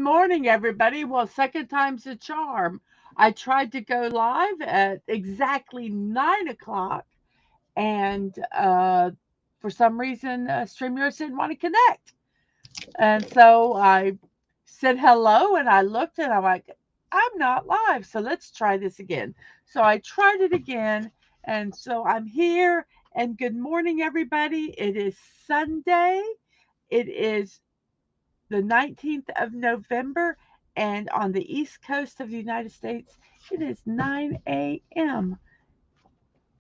morning, everybody. Well, second time's a charm. I tried to go live at exactly 9 o'clock, and for some reason, StreamYard didn't want to connect. And so I said hello, and I looked, and I'm like, I'm not live, so let's try this again. So I tried it again, and so I'm here. And good morning, everybody. It is Sunday. It is the 19th of November, and on the east coast of the United States, it is 9 a.m.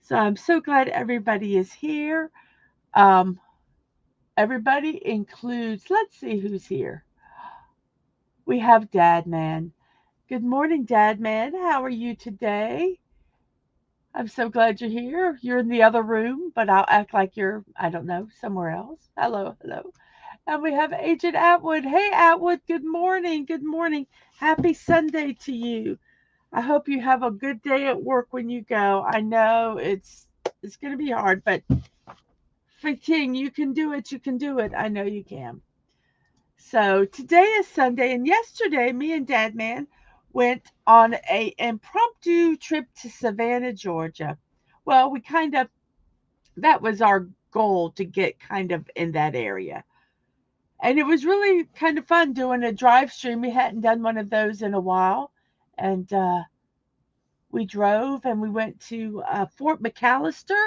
So I'm so glad everybody is here. Um, Everybody includes, let's see who's here. We have Dadman. Good morning, Dadman. How are you today? I'm so glad you're here. You're in the other room, but I'll act like you're, I don't know, somewhere else. Hello, hello. And we have Agent Atwood. Hey, Atwood, good morning. Good morning. Happy Sunday to you. I hope you have a good day at work when you go. I know it's going to be hard, but King, you can do it. You can do it. I know you can. So today is Sunday, and yesterday me and Dadman went on a impromptu trip to Savannah, Georgia. Well, we kind of that was our goal to get kind of in that area. And it was really kind of fun doing a drive stream. We hadn't done one of those in a while. And we drove and we went to Fort McAllister,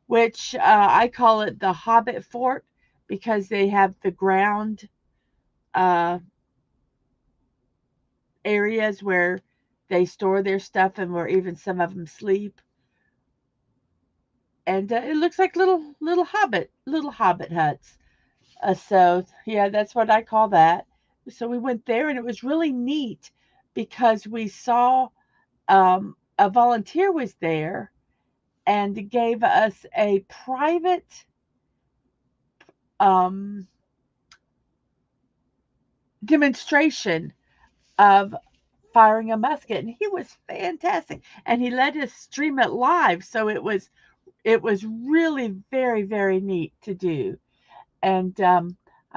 which I call it the Hobbit Fort because they have the ground uh, areas where they store their stuff and where even some of them sleep. And it looks like little hobbit huts. So yeah, that's what I call that. So we went there, and it was really neat because we saw a volunteer was there and gave us a private um, demonstration of firing a musket, and he was fantastic. And he let us stream it live, so it was really very neat to do. And I'm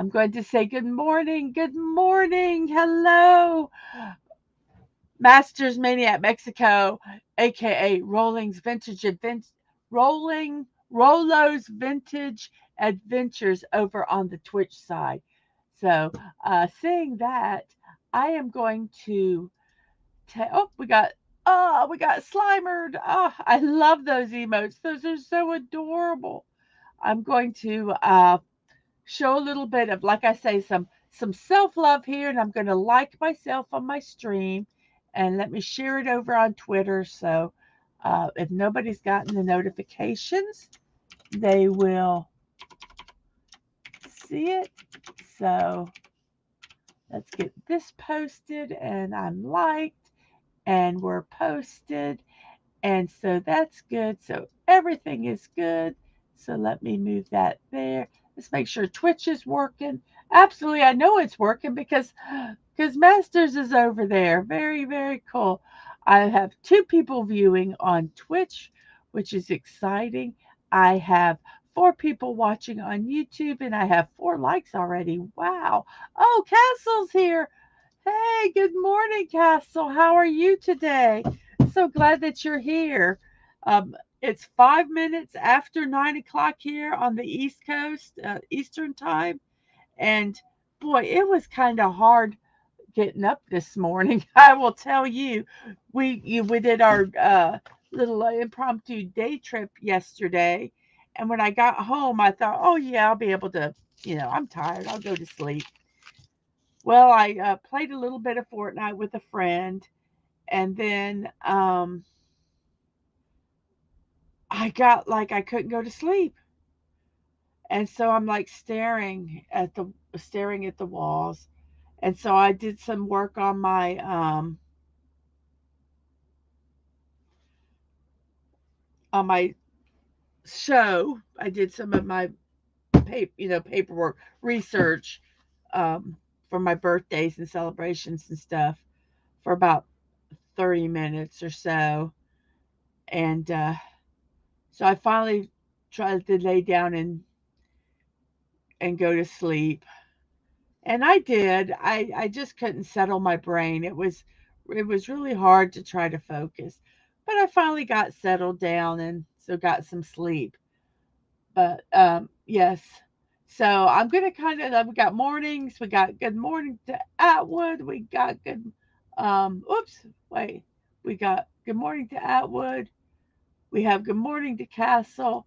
going to say good morning, hello, Masters Maniac Mexico, aka Rollo's Vintage Adventures over on the Twitch side. So, saying that, I am going to we got Slimered. Oh, I love those emotes. Those are so adorable. I'm going to show a little bit of, like I say, some self-love here, and I'm going to like myself on my stream, and let me share it over on Twitter. So if nobody's gotten the notifications, they will see it. So let's get this posted, and I'm liked, and we're posted, and so that's good. So everything is good. So let me move that there. Let's make sure Twitch is working. Absolutely, I know it's working because Masters is over there. Very cool. I have 2 people viewing on Twitch, which is exciting. I have 4 people watching on YouTube, and I have 4 likes already. Wow. Oh, Castle's here. Hey, good morning, Castle. How are you today? So glad that you're here. It's 5 minutes after 9 o'clock here on the East Coast, Eastern time. And boy, it was kind of hard getting up this morning. I will tell you, we did our little impromptu day trip yesterday. And when I got home, I thought, oh, yeah, I'll be able to, I'm tired. I'll go to sleep. Well, I played a little bit of Fortnite with a friend, and then I got like I couldn't go to sleep, and so I'm like staring at the walls, and so I did some work on my show. I did some of my paperwork research for my birthdays and celebrations and stuff for about 30 minutes or so, and so I finally tried to lay down and go to sleep. And I did. I just couldn't settle my brain. It was really hard to try to focus. But I finally got settled down and so got some sleep. But yes. So I'm gonna kind of we got mornings. We got good morning to Atwood. We got good. Oops. Wait. We got good morning to Atwood. We have good morning to Castle.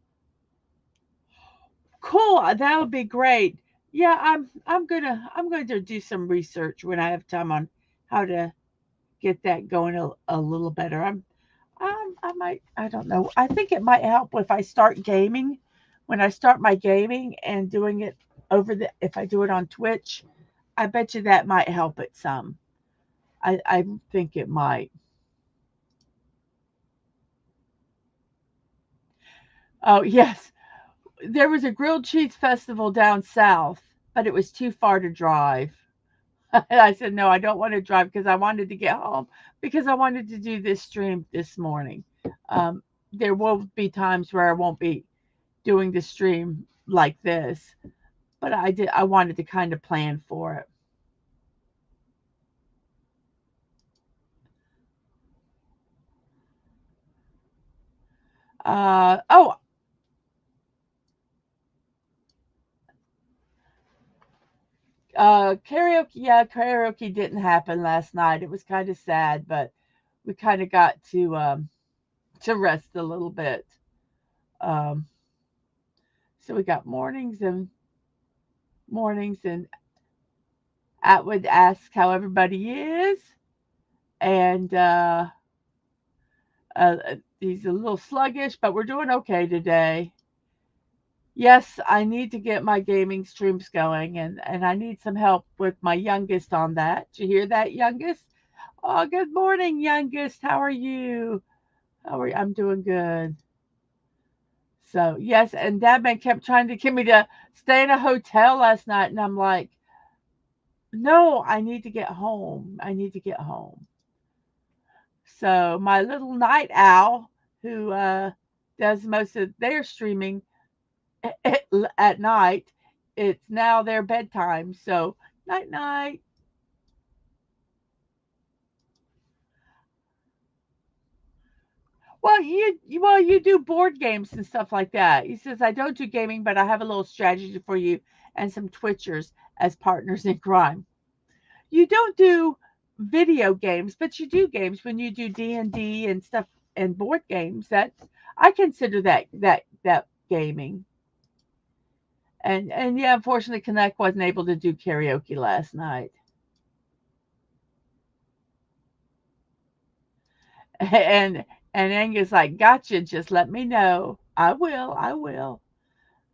Cool. That would be great. Yeah, I'm going to do some research when I have time on how to get that going a little better. I don't know. I think it might help if I start gaming. When I start my gaming and doing it if I do it on Twitch, I bet you that might help it some. I think it might. Oh yes, there was a grilled cheese festival down south, but it was too far to drive. And I said, no, I don't want to drive because I wanted to get home because I wanted to do this stream this morning. Um, there will be times where I won't be doing the stream like this, but I wanted to kind of plan for it. Oh, karaoke. Yeah, karaoke didn't happen last night. It was kind of sad, but we kind of got to rest a little bit. Um, so we got mornings and Atwood asks how everybody is, and he's a little sluggish, but we're doing okay today. Yes, I need to get my gaming streams going, and I need some help with my youngest on that. Did you hear that, youngest? Oh, good morning, youngest. How are you? How are you? I'm doing good. So yes, and Dadman kept trying to get me to stay in a hotel last night, and I'm like, no, I need to get home. I need to get home. So my little night owl, who does most of their streaming at night, it's now their bedtime. So night night. Well, you do board games and stuff like that. He says I don't do gaming, but I have a little strategy for you and some Twitchers as partners in crime. You don't do video games, but you do games when you do D&D and stuff and board games. That's I consider that gaming. And yeah, unfortunately, Connect wasn't able to do karaoke last night. And and Angus like, gotcha. Just let me know. I will. I will.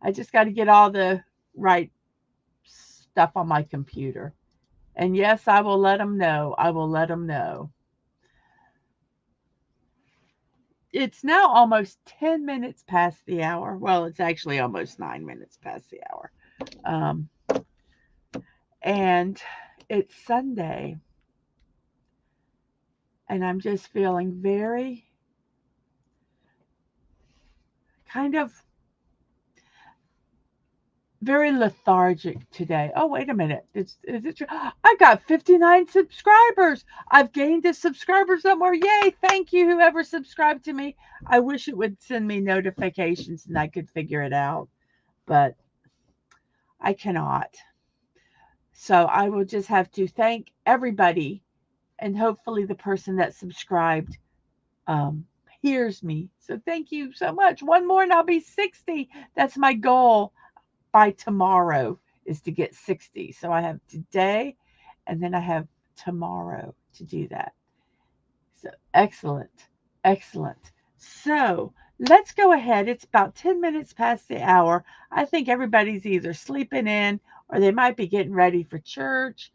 I just got to get all the right stuff on my computer. And yes, I will let them know. I will let them know. It's now almost 10 minutes past the hour. Well, it's actually almost 9 minutes past the hour. Um, and it's Sunday, and I'm just feeling very kind of very lethargic today. Oh, wait a minute. Is it true? I got 59 subscribers. I've gained a subscriber somewhere. Yay. Thank you, whoever subscribed to me. I wish it would send me notifications and I could figure it out, but I cannot. So I will just have to thank everybody, and hopefully the person that subscribed um, hears me. So thank you so much. One more and I'll be 60. That's my goal by tomorrow is to get 60. So I have today and then I have tomorrow to do that. So excellent. Excellent. So let's go ahead. It's about 10 minutes past the hour. I think everybody's either sleeping in or they might be getting ready for church.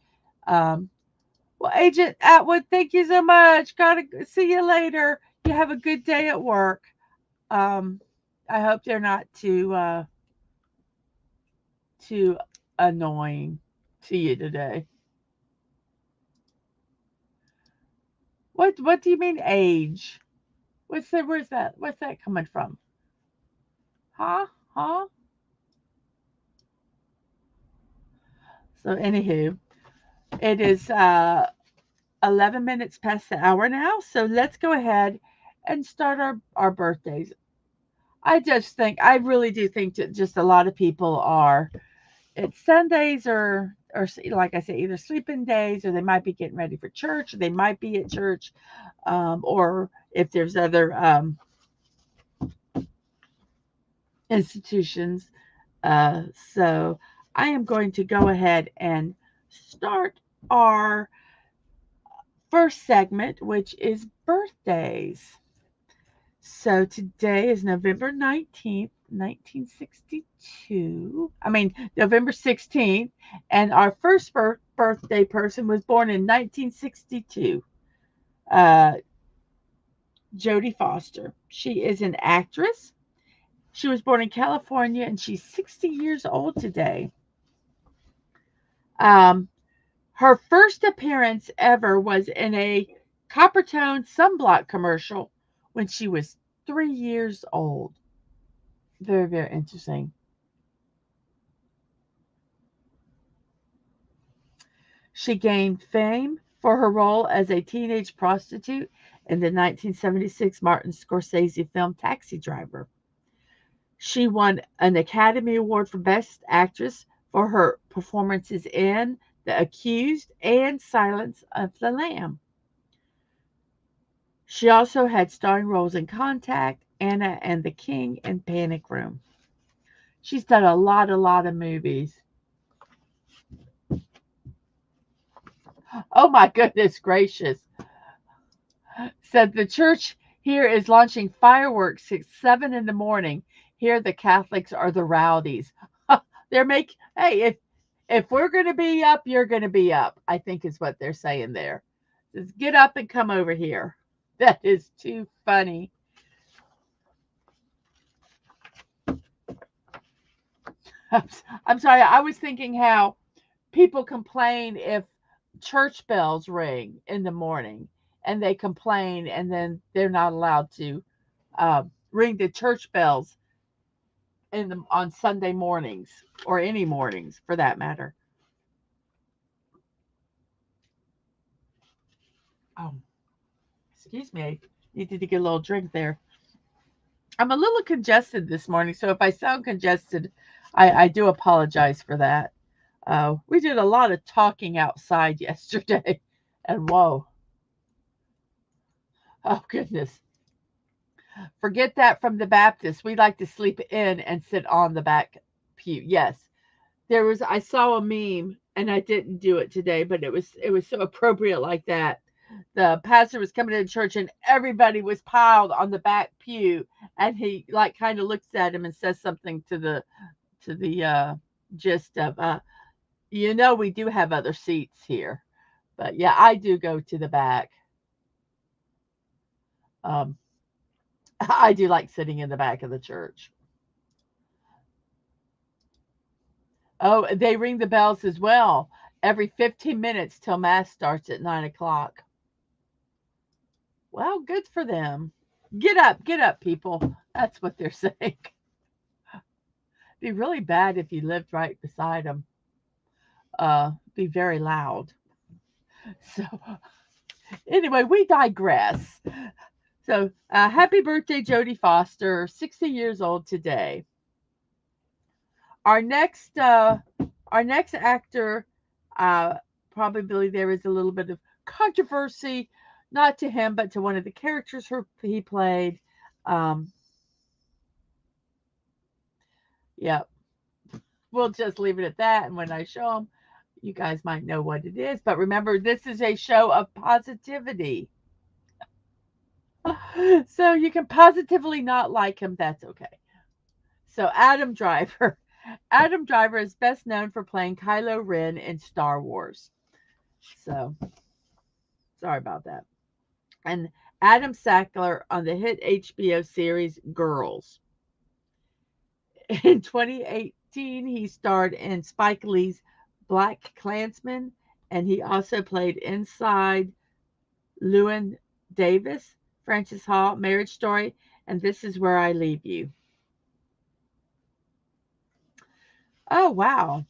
Um, well, Agent Atwood, thank you so much. Gotta see you later. You have a good day at work. Um, I hope they're not too annoying to you today. What do you mean age? Where's that coming from? Huh? Huh? So, anywho, it is 11 minutes past the hour now. So, let's go ahead and start our birthdays. I really do think that just a lot of people are, it's Sundays or like I said, either sleeping days or they might be getting ready for church, or they might be at church, or if there's other institutions. So I am going to go ahead and start our first segment, which is birthdays. So today is November 19th, 1962. I mean, November 16th. And our first birthday person was born in 1962. Uh, Jodie Foster. She is an actress. She was born in California and she's 60 years old today. Um, Her first appearance ever was in a Coppertone sunblock commercial when she was 3 years old. Very, very interesting. She gained fame for her role as a teenage prostitute in the 1976 Martin Scorsese film Taxi Driver. She won an Academy Award for Best Actress for her performances in The Accused and Silence of the Lamb. She also had starring roles in Contact, Anna and the King, and Panic Room. She's done a lot of movies. Oh my goodness gracious. Said the church here is launching fireworks at 7 in the morning. Here the Catholics are the rowdies. Hey, if we're gonna be up, you're gonna be up, I think is what they're saying there. Just get up and come over here. That is too funny. I'm sorry, I was thinking how people complain if church bells ring in the morning and they complain and then they're not allowed to ring the church bells on Sunday mornings or any mornings for that matter. Oh, excuse me. I needed to get a little drink there. I'm a little congested this morning, so if I sound congested, I do apologize for that. We did a lot of talking outside yesterday, and whoa, oh goodness. Forget that from the Baptists. We like to sleep in and sit on the back pew. Yes. I saw a meme and I didn't do it today, but it was so appropriate like that. The pastor was coming to church and everybody was piled on the back pew and he like kind of looks at him and says something to the gist of we do have other seats here. But yeah, I do go to the back. Um I do like sitting in the back of the church. Oh, they ring the bells as well every 15 minutes till mass starts at 9 o'clock. Well, good for them. Get up, people. That's what they're saying. Be really bad if you lived right beside them. Be very loud. So, anyway, we digress. So, happy birthday, Jodie Foster, 60 years old today. Our next, uh, our next actor, uh, probably there is a little bit of controversy, not to him, but to one of the characters he played. Um, yeah, we'll just leave it at that. And when I show them, you guys might know what it is. But remember, this is a show of positivity. So you can positively not like him. That's okay. So Adam Driver. Adam Driver is best known for playing Kylo Ren in Star Wars. So sorry about that. And Adam Sackler on the hit HBO series Girls. In 2018, he starred in Spike Lee's Black Klansman, and he also played inside Llewyn Davis, Francis Hall, Marriage Story, and This Is Where I Leave You. Oh, wow.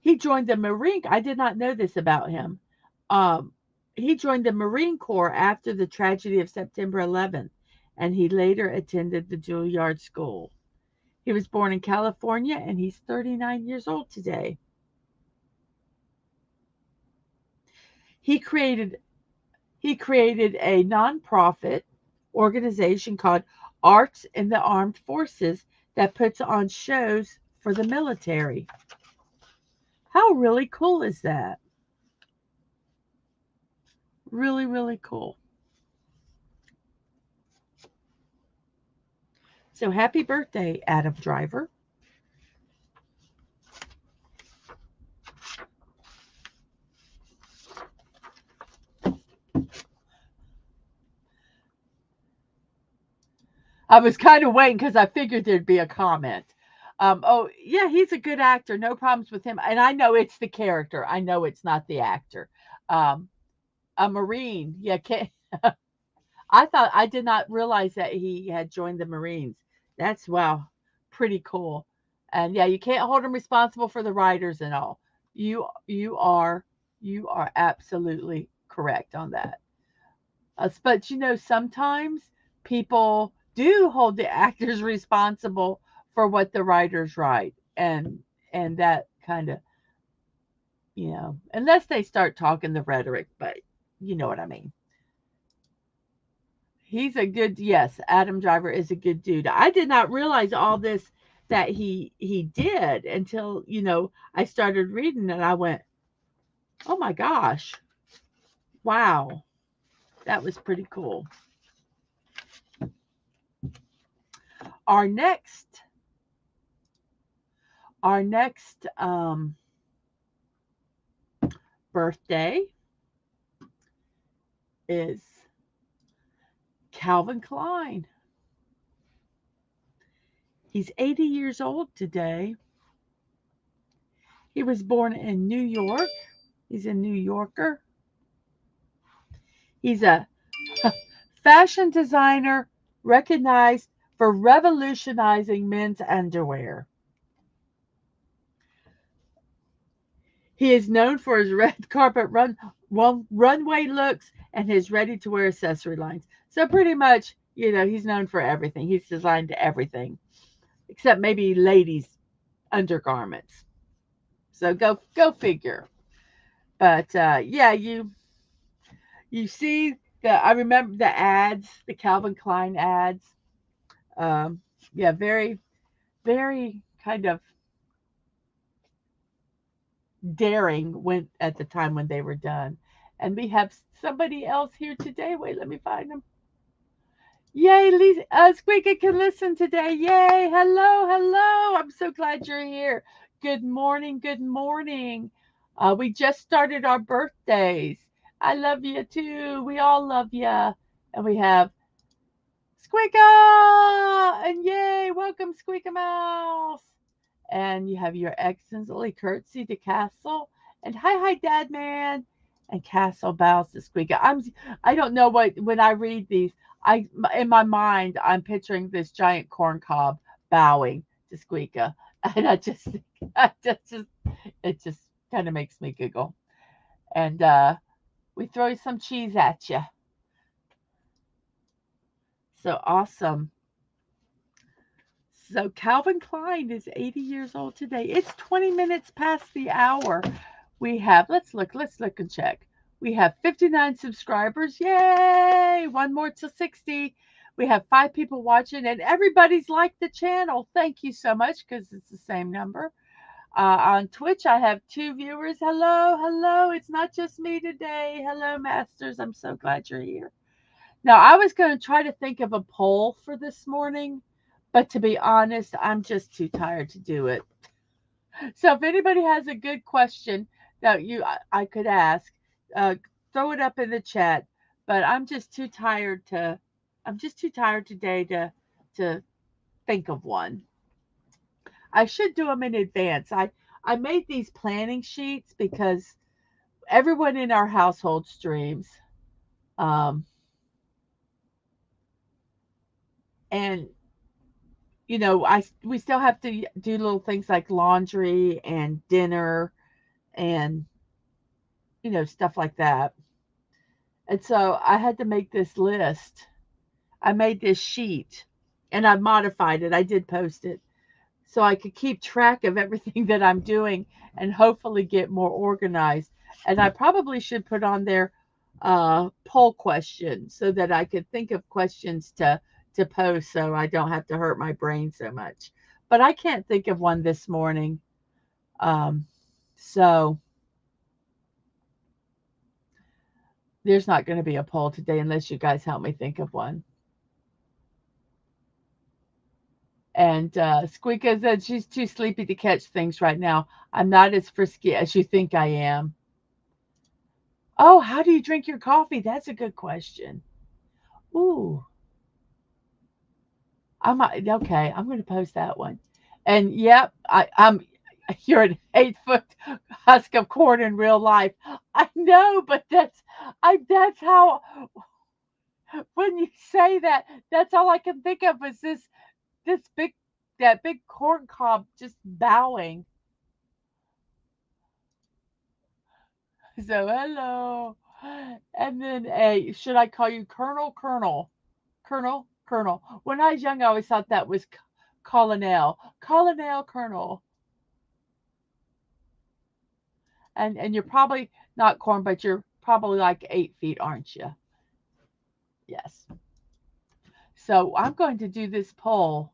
He joined the Marine. I did not know this about him. Um, he joined the Marine Corps after the tragedy of September 11th, and he later attended the Juilliard School. He was born in California, and he's 39 years old today. He created he created a nonprofit organization called Arts in the Armed Forces that puts on shows for the military. How really cool is that? Really, really cool. So happy birthday, Adam Driver. I was kind of waiting because I figured there'd be a comment. Oh, yeah, he's a good actor. No problems with him. And I know it's the character. I know it's not the actor. Um, a Marine. Yeah, I did not realize that he had joined the Marines. That's wow, pretty cool. And yeah, you can't hold him responsible for the writers and all. You you are you are absolutely correct on that. But sometimes people do hold the actors responsible for what the writers write, and that kind of unless they start talking the rhetoric, but you know what I mean. He's a good yes, Adam Driver is a good dude. I did not realize all this that he did until, I started reading and I went, "Oh my gosh. Wow. That was pretty cool." Our next our next birthday is Calvin Klein. He's 80 years old today. He was born in New York. He's a New Yorker. He's a fashion designer recognized for revolutionizing men's underwear. He is known for his red carpet runway looks and his ready to wear accessory lines. So pretty much, he's known for everything. He's designed everything except maybe ladies' undergarments. So go figure. But yeah, you see I remember the ads, the Calvin Klein ads. Um, yeah, very very kind of daring when at the time when they were done. And we have somebody else here today. Wait, let me find them. Yay, Lisa, Squeaky can listen today. Yay, hello, hello. I'm so glad you're here. Good morning, good morning. We just started our birthdays. I love you too. We all love you. And we have Squeaka! And yay, welcome, Squeaka Mouse. And you have your excellently curtsy to Castle. And hi, Dad Man. And Castle bows to Squeaka. I don't know what when I read these. In my mind I'm picturing this giant corn cob bowing to Squeaka, and I just it just kind of makes me giggle. And we throw some cheese at you. So awesome. So Calvin Klein is 80 years old today. It's 20 minutes past the hour. We have, let's look and check. We have 59 subscribers. Yay! One more to 60. We have 5 people watching, and everybody's liked the channel. Thank you so much because it's the same number. On Twitch, I have 2 viewers. Hello, hello. It's not just me today. Hello, Masters. I'm so glad you're here. Now, I was going to try to think of a poll for this morning, but to be honest, I'm just too tired to do it. So if anybody has a good question that I could ask, uh, throw it up in the chat. But I'm just too tired today to think of one. I should do them in advance. I made these planning sheets because everyone in our household streams. Um, and we still have to do little things like laundry and dinner and, stuff like that. And so I had to make this list. I made this sheet and I modified it. I did post it so I could keep track of everything that I'm doing and hopefully get more organized. And I probably should put on there poll questions so that I could think of questions to post so I don't have to hurt my brain so much. But I can't think of one this morning. Um, so there's not going to be a poll today unless you guys help me think of one. And Squeaka said she's too sleepy to catch things right now. I'm not as frisky as you think I am. Oh, how do you drink your coffee? That's a good question. Ooh, okay. I'm going to post that one. And yep, you're an 8 foot husk of corn in real life. I know, but that's how, when you say that, that's all I can think of is this that big corn cob just bowing. So hello. And then should I call you Colonel? Colonel. When I was young, I always thought that was Colonel, Colonel. And you're probably not corn, but you're probably like 8 feet, aren't you? Yes. So I'm going to do this poll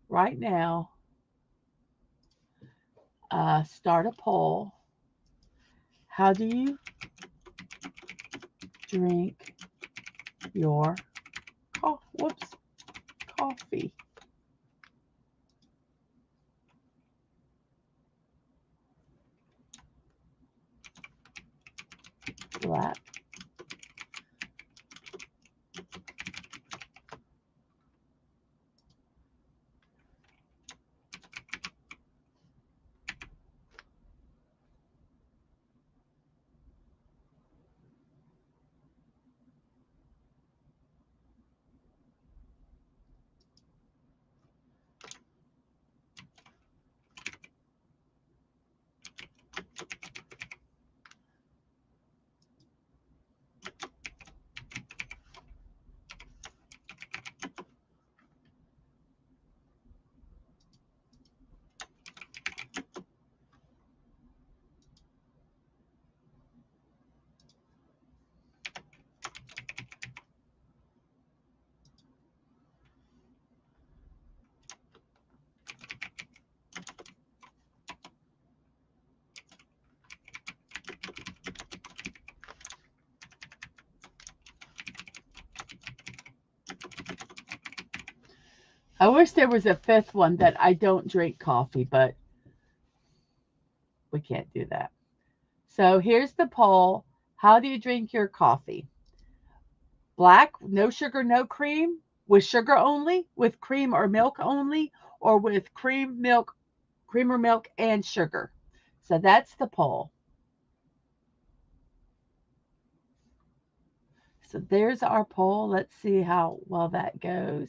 right now. Start a poll. How do you drink your coffee? Black, I wish there was a fifth one that I don't drink coffee, but we can't do that. So here's the poll. How do you drink your coffee? Black, no sugar, no cream, with sugar only, with cream or milk only, or with cream or milk and sugar. So that's the poll. So there's our poll. Let's see how well that goes.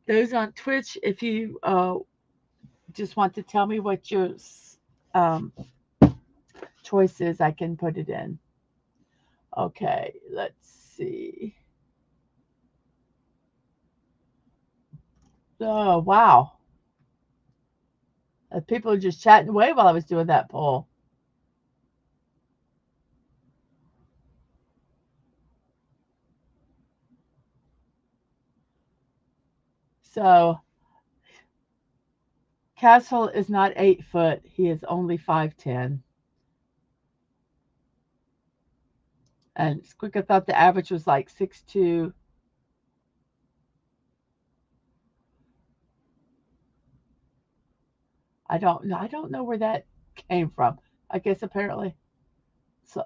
Those on Twitch, if you just want to tell me what your um, choice is, I can put it in. Okay, let's see. Oh, wow. People are just chatting away while I was doing that poll. So, Castle is not 8 foot. He is only 5'10". And Squeaka thought the average was like 6'2". I don't know where that came from. I guess apparently. So,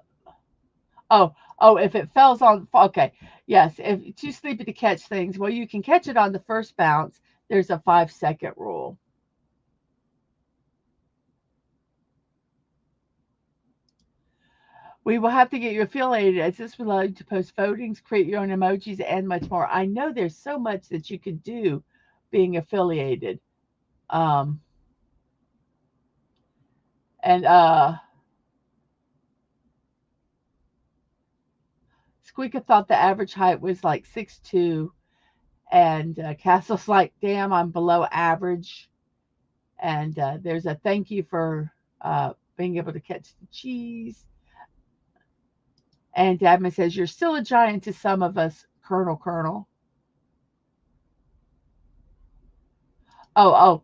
if it falls on, okay, yes. If you're too sleepy to catch things, well, you can catch it on the first bounce. There's a 5-second rule. We will have to get you affiliated, as this will allow you to post votings, create your own emojis, and much more. I know there's so much that you could do being affiliated. Um, And Squeaka thought the average height was like 6'2", and Castle's like, damn, I'm below average. And there's a thank you for being able to catch the cheese. And Dadman says, you're still a giant to some of us, Colonel. Oh,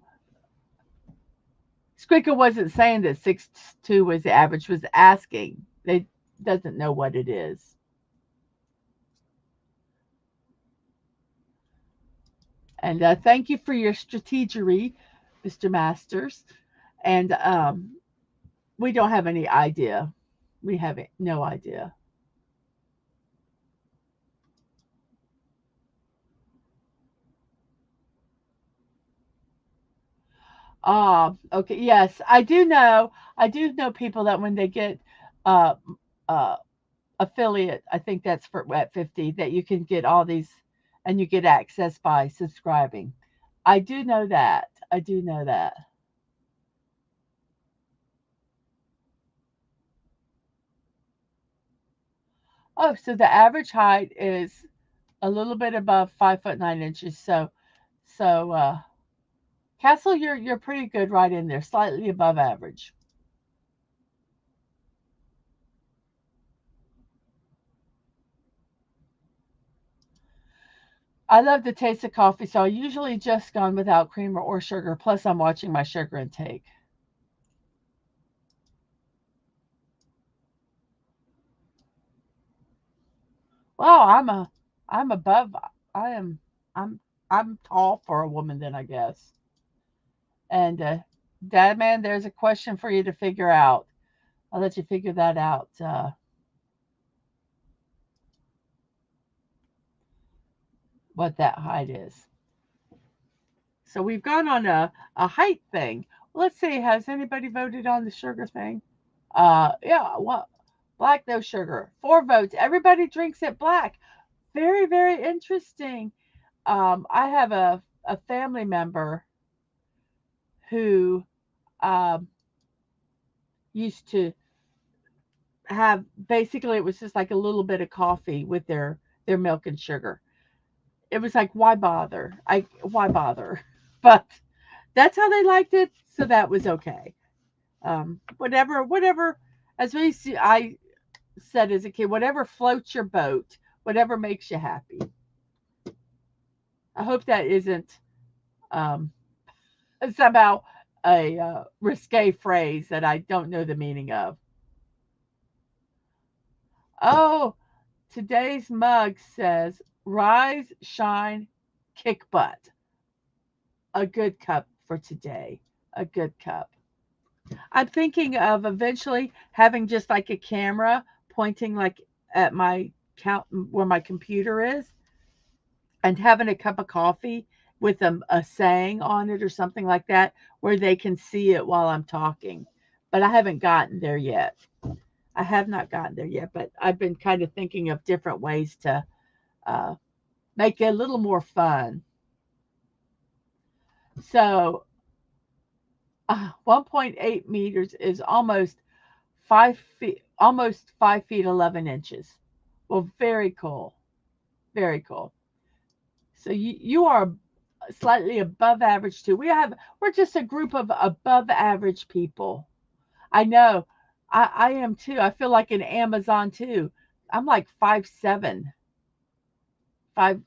Squeaker wasn't saying that 6'2" was the average, was asking. They doesn't know what it is. And thank you for your strategery, Mr. Masters. And we don't have any idea. We have no idea. Okay. Yes, I do know. I do know people that when they get uh, uh, affiliate, I think that's for at 50, that you can get all these and you get access by subscribing. I do know that. I do know that. Oh, so the average height is a little bit above 5'9". So Castle, you're pretty good right in there, slightly above average. I love the taste of coffee, so I usually just gone without creamer or sugar. Plus, I'm watching my sugar intake. Well, I'm above. I am, I'm, I'm tall for a woman, then I guess. And Dad, man, there's a question for you to figure out. I'll let you figure that out. What that height is. So we've gone on a height thing. Let's see. Has anybody voted on the sugar thing? Yeah. Well, black no sugar. 4 votes. Everybody drinks it black. Very, very interesting. I have a family member who um, used to have basically it was just like a little bit of coffee with their milk and sugar. It was like why bother? I why bother? But that's how they liked it, so that was okay. Whatever. As we see, I said as a kid, whatever floats your boat, whatever makes you happy. I hope that isn't um, somehow a risque phrase that I don't know the meaning of. Oh, today's mug says, rise, shine, kick butt. A good cup for today. A good cup. I'm thinking of eventually having just like a camera pointing like at my count where my computer is and having a cup of coffee with a saying on it or something like that where they can see it while I'm talking. But I haven't gotten there yet. I have not gotten there yet, but I've been kind of thinking of different ways to uh, make it a little more fun. So, 1.8 meters is almost 5 feet, almost 5 feet 11 inches. Well, very cool, very cool. So you are slightly above average too. We're just a group of above average people. I know. I am too. I feel like an Amazon too. I'm like 5'7", five.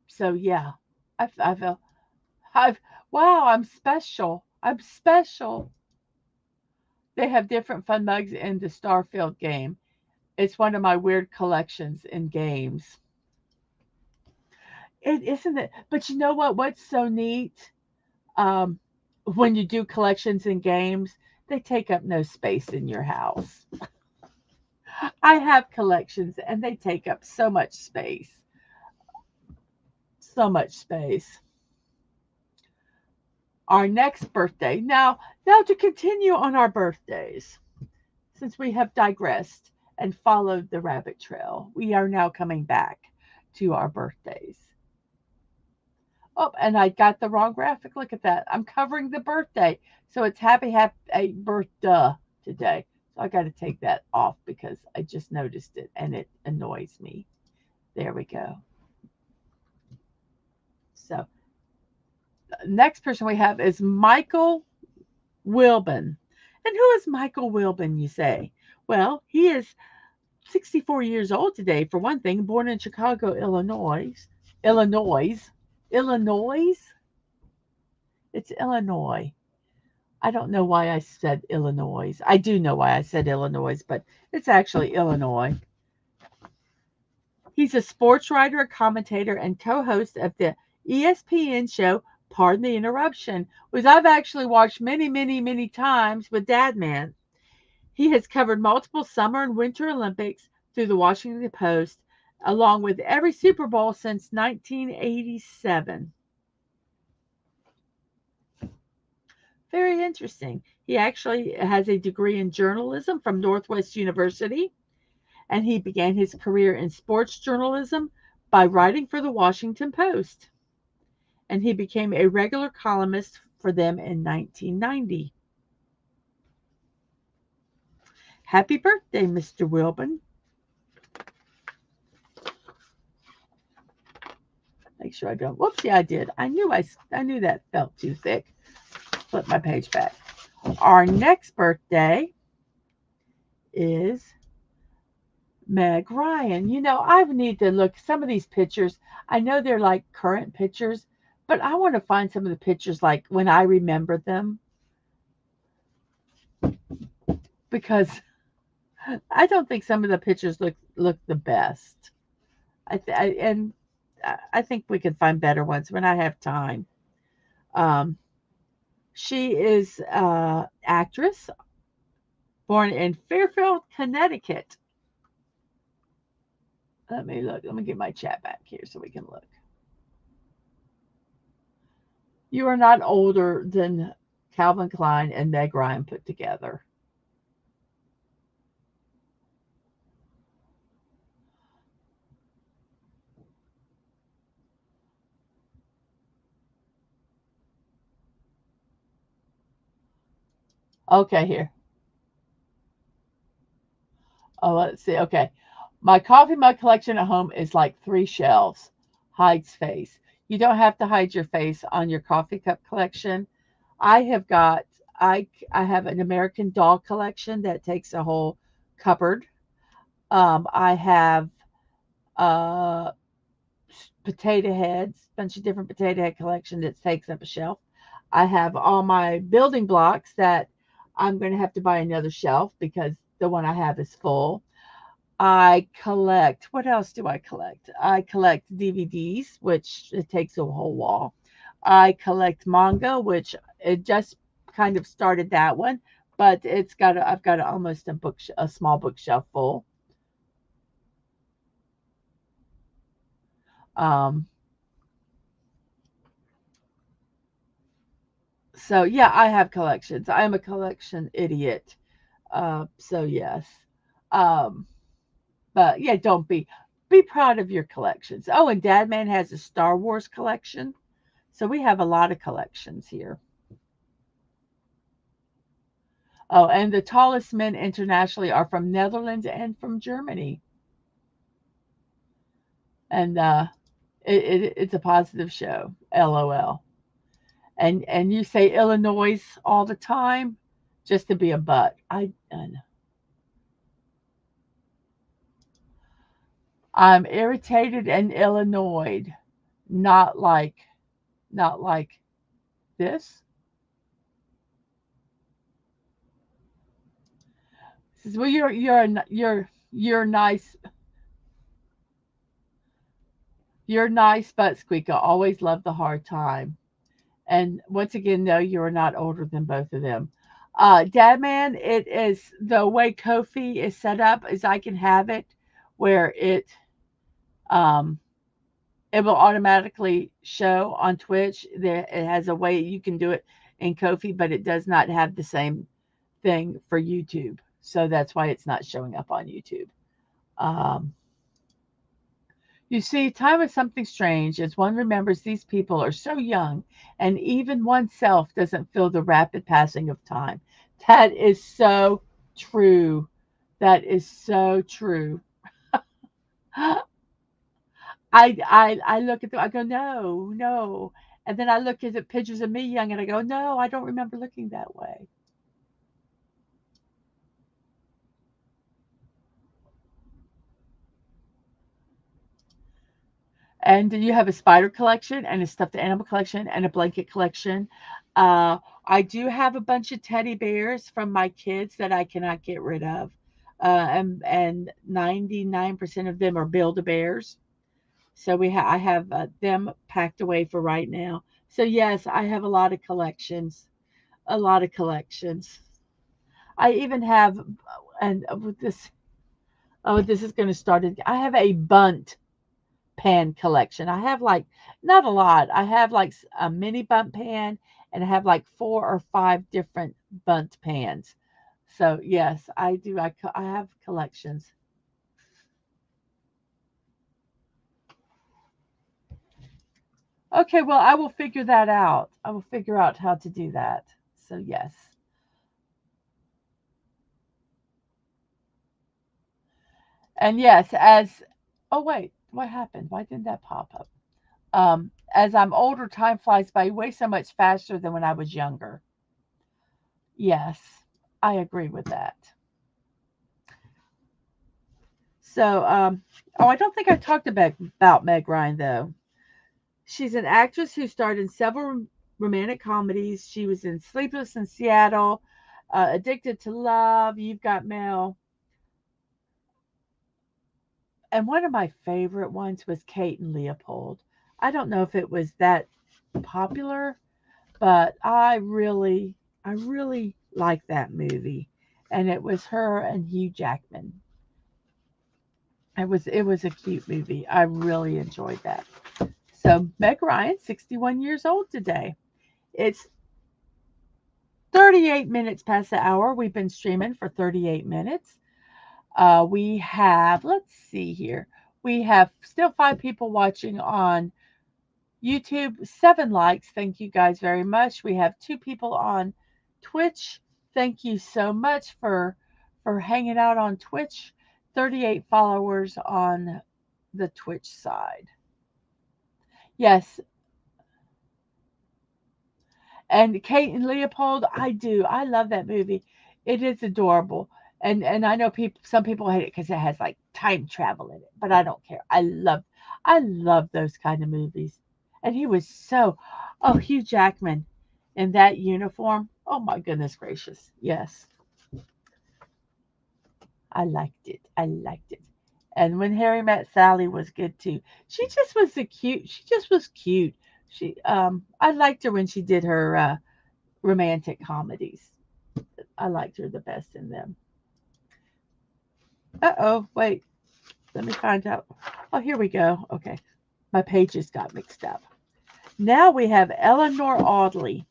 So yeah, I feel I've wow. I'm special. I'm special. They have different fun mugs in the Starfield game. It's one of my weird collections in games. It isn't it. But you know what? What's so neat? Um, when you do collections in games, they take up no space in your house. I have collections and they take up so much space. So much space. Our next birthday. Now to continue on our birthdays, since we have digressed and followed the rabbit trail, we are now coming back to our birthdays. Oh, and I got the wrong graphic. Look at that. I'm covering the birthday. So it's happy birthday today. So I got to take that off because I just noticed it and it annoys me. There we go. So next person we have is Michael Wilbon. And who is Michael Wilbon, you say? Well, he is 64 years old today, for one thing, born in Chicago, Illinois. Illinois. Illinois? It's Illinois. I don't know why I said Illinois. I do know why I said Illinois, but it's actually Illinois. He's a sports writer, a commentator, and co-host of the ESPN show Pardon the Interruption, which I've actually watched many, many, many times with Dadman. He has covered multiple Summer and Winter Olympics through the Washington Post, along with every Super Bowl since 1987. Very interesting. He actually has a degree in journalism from Northwest University, and he began his career in sports journalism by writing for the Washington Post. And he became a regular columnist for them in 1990. Happy birthday, Mr. Wilbon. Make sure I don't. Whoops, yeah, I did. I knew that felt too thick. Flip my page back. Our next birthday is Meg Ryan. You know, I need to look some of these pictures. I know they're like current pictures, but I want to find some of the pictures like when I remember them, because I don't think some of the pictures look the best. I think we could find better ones when I have time. She is an actress born in Fairfield, Connecticut. Let me look. Let me get my chat back here so we can look. You are not older than Calvin Klein and Meg Ryan put together. Okay, here. Oh, let's see. Okay. My coffee mug collection at home is like 3 shelves. Hides face. You don't have to hide your face on your coffee cup collection. I have got I have an American doll collection that takes a whole cupboard. I have uh potato heads, bunch of different potato head collection that takes up a shelf. I have all my building blocks that I'm going to have to buy another shelf because the one I have is full. I collect, what else do I collect? I collect DVDs, which it takes a whole wall. I collect manga, which it just kind of started that one, but I've got almost a small bookshelf full. Um, so yeah, I have collections. I am a collection idiot. So yes. Um, but yeah, don't be proud of your collections. Oh, and Dadman has a Star Wars collection. So we have a lot of collections here. Oh, and the tallest men internationally are from Netherlands and from Germany. And it's a positive show. LOL. And you say Illinois all the time just to be a butt. I'm irritated and Illinois. Not like not like this. Says, well, you're nice. You're nice, but Squeaka always loved the hard time. And once again, no, you are not older than both of them. Dadman, it is the way Kofi is set up is I can have it where um, it will automatically show on Twitch. There, it has a way you can do it in Kofi, but it does not have the same thing for YouTube. So that's why it's not showing up on YouTube. Um, You see, time is something strange as one remembers these people are so young, and even oneself doesn't feel the rapid passing of time. That is so true. That is so true. I look at them, I go, no, no. And then I look at the pictures of me young and I go, no, I don't remember looking that way. And you have a spider collection and a stuffed animal collection and a blanket collection. I do have a bunch of teddy bears from my kids that I cannot get rid of. And 99% of them are Build-A-Bears. So I have them packed away for right now. So yes, I have a lot of collections. A lot of collections. I even have, and with this, oh, this is going to start it. I have a bunt pan collection. I have like, not a lot. I have like a mini bunt pan and I have like 4 or 5 different bunt pans. So yes, I do. I have collections. Okay, well, I will figure that out. I will figure out how to do that. So yes. And yes, oh wait, what happened? Why didn't that pop up? As I'm older, time flies by way so much faster than when I was younger. Yes, I agree with that. So, oh, I don't think I talked about Meg Ryan though. She's an actress who starred in several romantic comedies. She was in Sleepless in Seattle, Addicted to Love, You've Got Mail, and one of my favorite ones was Kate and Leopold. I don't know if it was that popular, but I really liked that movie, and it was her and Hugh Jackman. It was a cute movie. I really enjoyed that. So Meg Ryan, 61 years old today. It's 38 minutes past the hour. We've been streaming for 38 minutes. We have, let's see here. We have still 5 people watching on YouTube, 7 likes. Thank you guys very much. We have 2 people on Twitch. Thank you so much for hanging out on Twitch. 38 followers on the Twitch side. Yes, and Kate and Leopold, I do. I love that movie. It is adorable. And I know some people hate it because it has like time travel in it, but I don't care. I love those kind of movies. And he was so, oh, Hugh Jackman in that uniform. Oh my goodness gracious. Yes, I liked it. I liked it. And when Harry met Sally was good too. She just was cute. I liked her when she did her romantic comedies. I liked her the best in them. Uh-oh, wait. Let me find out. Oh, here we go. Okay. My pages got mixed up. Now we have Eleanor Audley.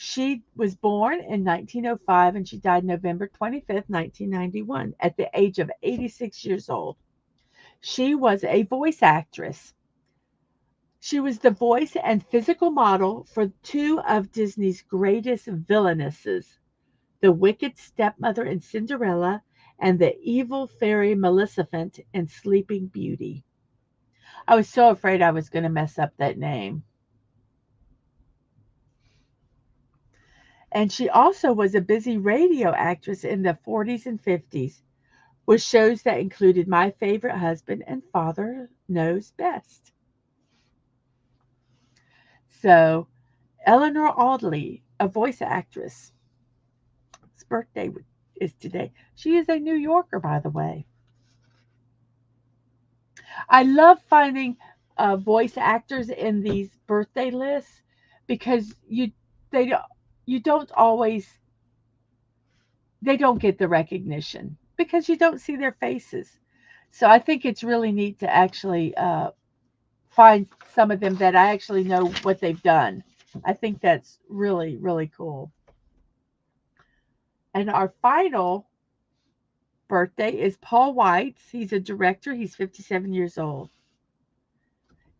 She was born in 1905 and she died November 25th, 1991, at the age of 86 years old. She was a voice actress. She was the voice and physical model for 2 of Disney's greatest villainesses, the wicked stepmother in Cinderella, and the evil fairy Maleficent in Sleeping Beauty. I was so afraid I was going to mess up that name. And she also was a busy radio actress in the 40s and 50s with shows that included My Favorite Husband and Father Knows Best. So, Eleanor Audley, a voice actress, his birthday is today. She is a New Yorker, by the way. I love finding voice actors in these birthday lists because they don't you don't always they don't get the recognition because you don't see their faces. So I think it's really neat to actually find some of them that I actually know what they've done. I think that's really really cool. And our final birthday is Paul Weitz. He's a director. He's 57 years old.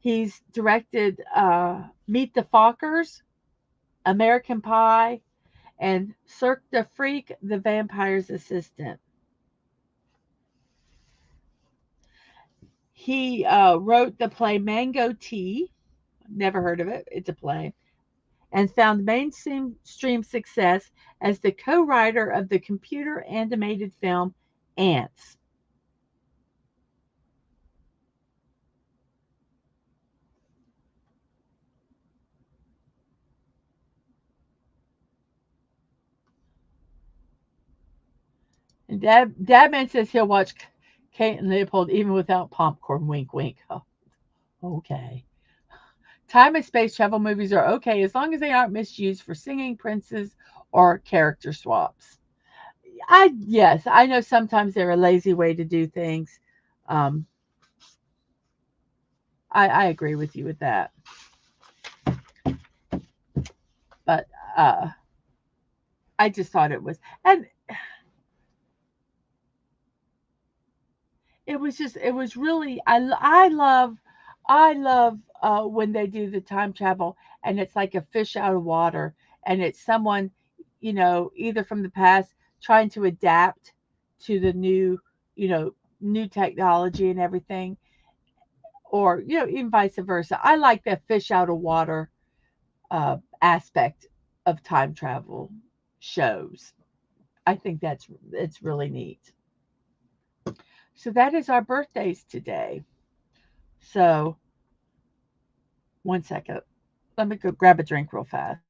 He's directed Meet the Fockers, American Pie, and Cirque du Freak, The Vampire's Assistant. He wrote the play Mango Tea. Never heard of it. It's a play. And found mainstream success as the co-writer of the computer animated film Ants. And Dadman says he'll watch Kate and Leopold even without popcorn. Wink, wink. Oh, okay. Time and space travel movies are okay as long as they aren't misused for singing princes or character swaps. Yes, I know sometimes they're a lazy way to do things. Um, I agree with you with that, but uh, I just thought it was, and it was really, I love when they do the time travel and it's like a fish out of water, and it's someone, either from the past trying to adapt to the new, you know, new technology and everything, or, even vice versa. I like that fish out of water aspect of time travel shows. I think it's really neat. So that is our birthdays today. So, one second. Let me go grab a drink real fast.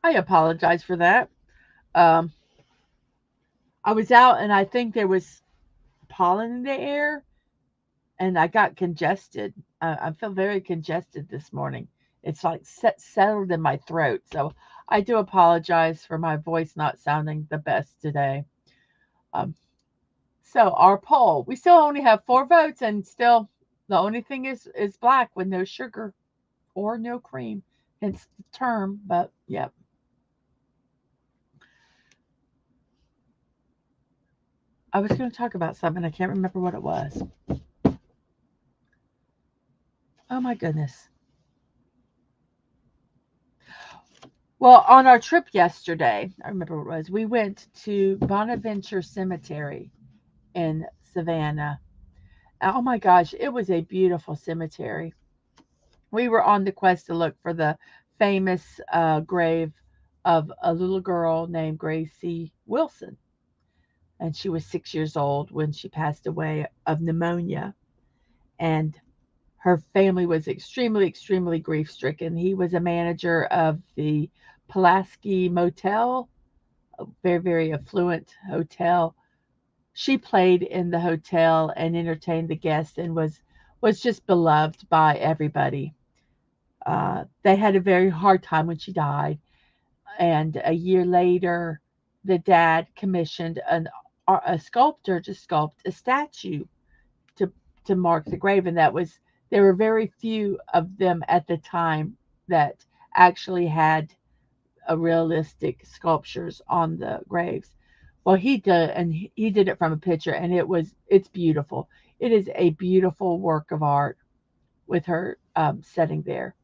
I apologize for that. Um, I was out and I think there was pollen in the air and I got congested. I feel very congested this morning. It's like settled in my throat. So I do apologize for my voice not sounding the best today. Um, so our poll, we still only have 4 votes, and still the only thing is black with no sugar or no cream. Hence the term, but yep. I was going to talk about something. I can't remember what it was. Oh my goodness. Well, on our trip yesterday, I remember what it was. We went to Bonaventure Cemetery in Savannah. Oh my gosh, it was a beautiful cemetery. We were on the quest to look for the famous grave of a little girl named Gracie Wilson. And she was 6 years old when she passed away of pneumonia. And her family was extremely, extremely grief stricken. He was a manager of the Pulaski Motel, a very, very affluent hotel. She played in the hotel and entertained the guests and was just beloved by everybody. They had a very hard time when she died, and a year later, the dad commissioned a sculptor to sculpt a statue to to mark the grave, and there were very few of them at the time that actually had a realistic sculptures on the graves. Well, he did it from a picture, and it's beautiful. It is a beautiful work of art with her setting there,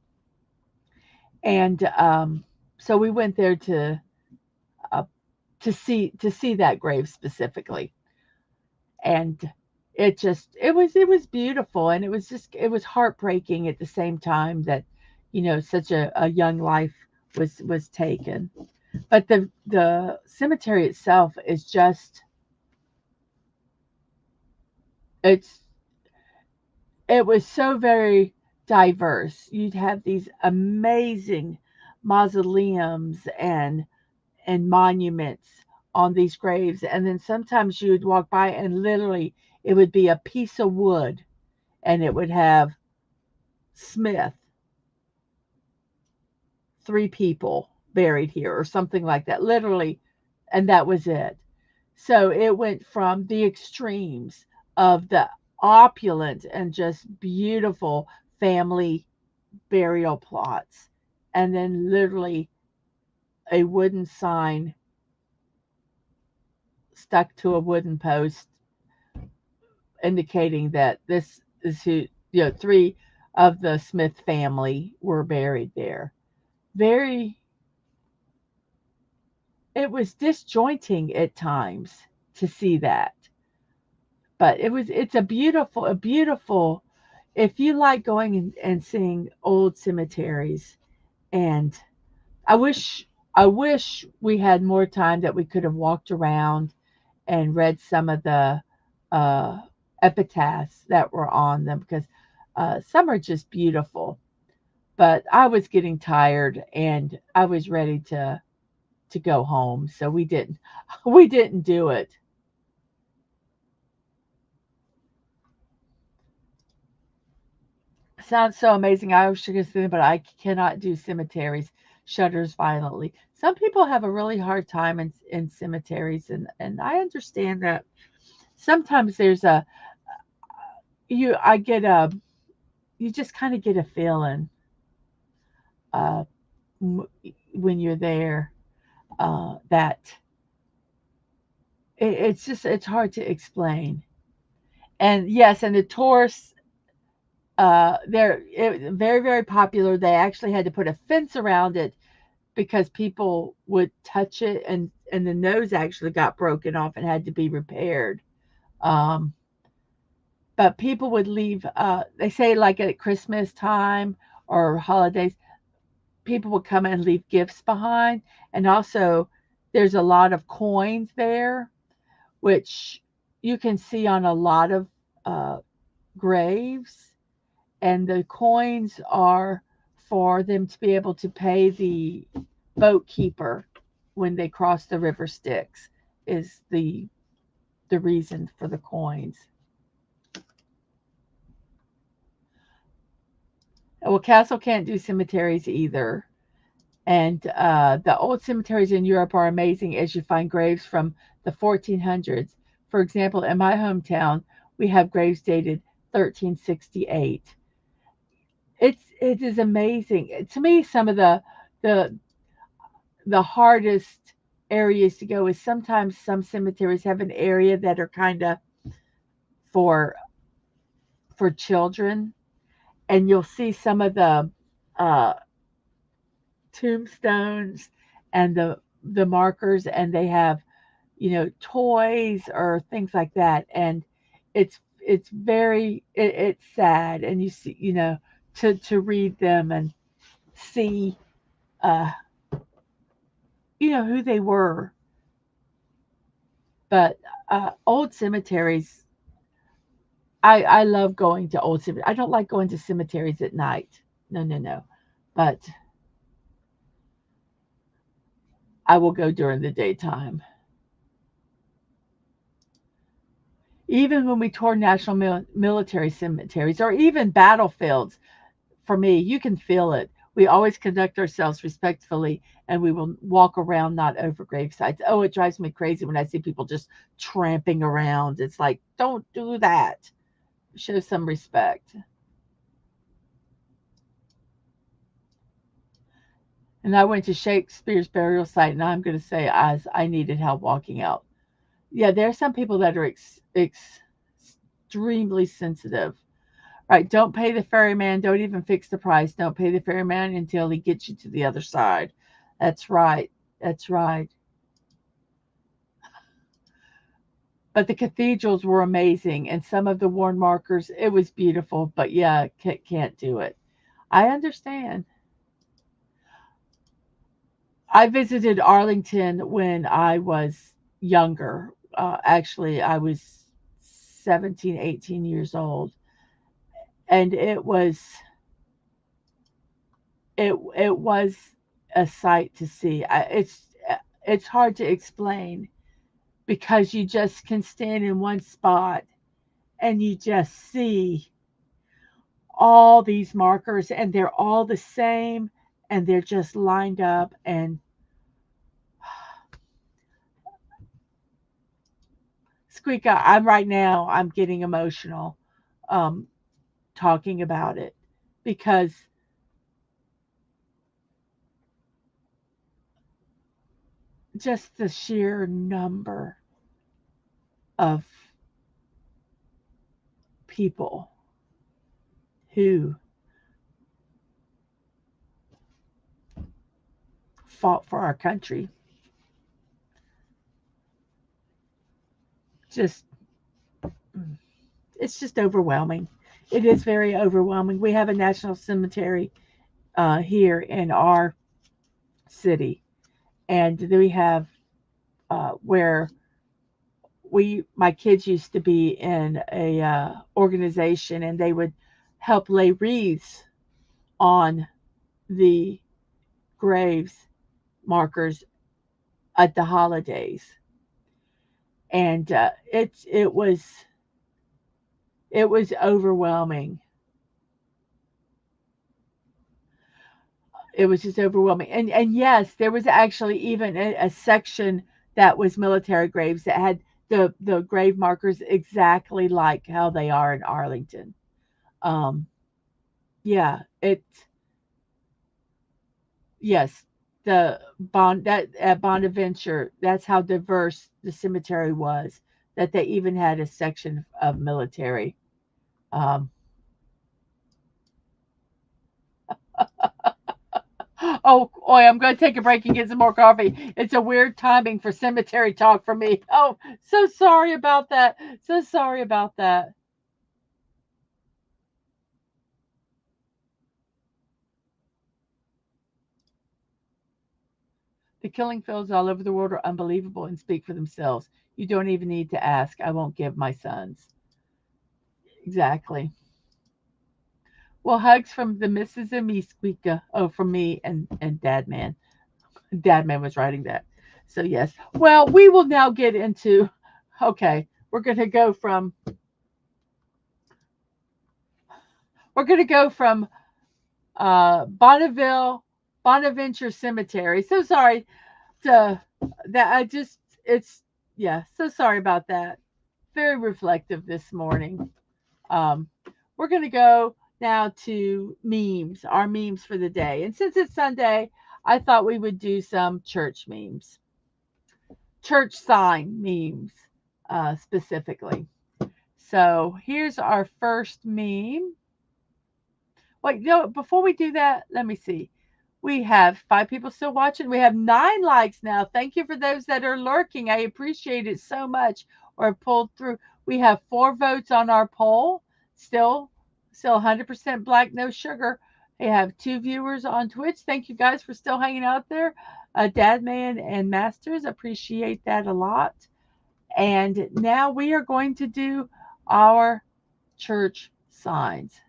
and so we went there uh, to see that grave specifically, and it was beautiful, and it was heartbreaking at the same time that such a young life was taken. But the cemetery itself is just it's it was so very diverse. You'd have these amazing mausoleums and monuments on these graves, and then sometimes you would walk by and literally it would be a piece of wood, and it would have Smith, 3 people buried here or something like that, literally, and that was it. So it went from the extremes of the opulent and just beautiful family burial plots, and then literally a wooden sign stuck to a wooden post indicating that this is who, three of the Smith family were buried there. Very, it was disjointing at times to see that, but it's a beautiful, if you like going and seeing old cemeteries. And I wish, I wish we had more time that we could have walked around and read some of the uh, epitaphs that were on them, because some are just beautiful. But I was getting tired and I was ready to go home, so we didn't we didn't do it. Sounds so amazing. I wish I could see them, but I cannot do cemeteries. Shudders violently. Some people have a really hard time in cemeteries, and I understand that. Sometimes there's a you I get a you just kind of get a feeling uh, when you're there, that it's hard to explain. And yes, and the tourists, very very popular. They actually had to put a fence around it because people would touch it, and the nose actually got broken off and had to be repaired. Um, but people would leave. They say like at Christmas time or holidays, people would come and leave gifts behind, and also there's a lot of coins there, which you can see on a lot of uh, graves, and the coins are for them to be able to pay the boat keeper when they cross the river Styx, is the reason for the coins. Well, Castle can't do cemeteries either. And the old cemeteries in Europe are amazing, as you find graves from the 1400s. For example, in my hometown, we have graves dated 1368. It is amazing to me. Some of the the hardest areas to go is sometimes some cemeteries have an area that are kind of for children, and you'll see some of the uh, tombstones and the markers, and they have, toys or things like that, and it's sad, and you see, to read them and see, uh, who they were. But old cemeteries, I love going to old cemeteries. I don't like going to cemeteries at night. No, no, no. But I will go during the daytime. Even when we tour national military cemeteries or even battlefields, for me, you can feel it. We always conduct ourselves respectfully, and we will walk around, not over grave sites. Oh, it drives me crazy when I see people just tramping around. It's like, don't do that. Show some respect. And I went to Shakespeare's burial site, and I'm going to say I needed help walking out. Yeah, there are some people that are extremely sensitive. Right? Don't pay the ferryman. Don't even fix the price. Don't pay the ferryman until he gets you to the other side. That's right. That's right. But the cathedrals were amazing, and some of the worn markers, it was beautiful. But yeah, can't do it. I understand. I visited Arlington when I was younger. Actually, I was 17, 18 years old, and it was a sight to see. It's hard to explain, because you just can stand in one spot and you just see all these markers, and they're all the same, and they're just lined up. And Squeaka, I'm getting emotional, um, talking about it, because just the sheer number of people who fought for our country. Just, it's just overwhelming. It is very overwhelming. We have a national cemetery here in our city, and we have where my kids used to be in a organization, and they would help lay wreaths on the graves markers at the holidays, and it was overwhelming. It was just overwhelming. And yes, there was actually even a section that was military graves that had the grave markers exactly like how they are in Arlington. Um, yeah, it yes, the bond that at Bonaventure, that's how diverse the cemetery was. That they even had a section of military. Um, Oh, boy, I'm going to take a break and get some more coffee. It's a weird timing for cemetery talk for me. Oh, so sorry about that. So sorry about that. The killing fields all over the world are unbelievable and speak for themselves. You don't even need to ask. I won't give my sons. Exactly. Well, hugs from the Mrs. and me Squeaka. Oh, from me and Dadman. Dadman was writing that. So yes. Well, we will now get into. Okay, we're gonna go from Bonneville, Bonaventure Cemetery. So sorry to that. I just, it's, yeah, so sorry about that. Very reflective this morning. Um, we're going to go now to memes, our memes for the day. And since it's Sunday, I thought we would do some church memes, church sign memes specifically. So here's our first meme. Wait, no, before we do that, let me see. We have 5 people still watching. We have 9 likes now. Thank you for those that are lurking. I appreciate it so much. Or pulled through. We have 4 votes on our poll. Still, still 100% black, no sugar. We have 2 viewers on Twitch. Thank you guys for still hanging out there. Dadman and Masters, appreciate that a lot. And now we are going to do our church signs.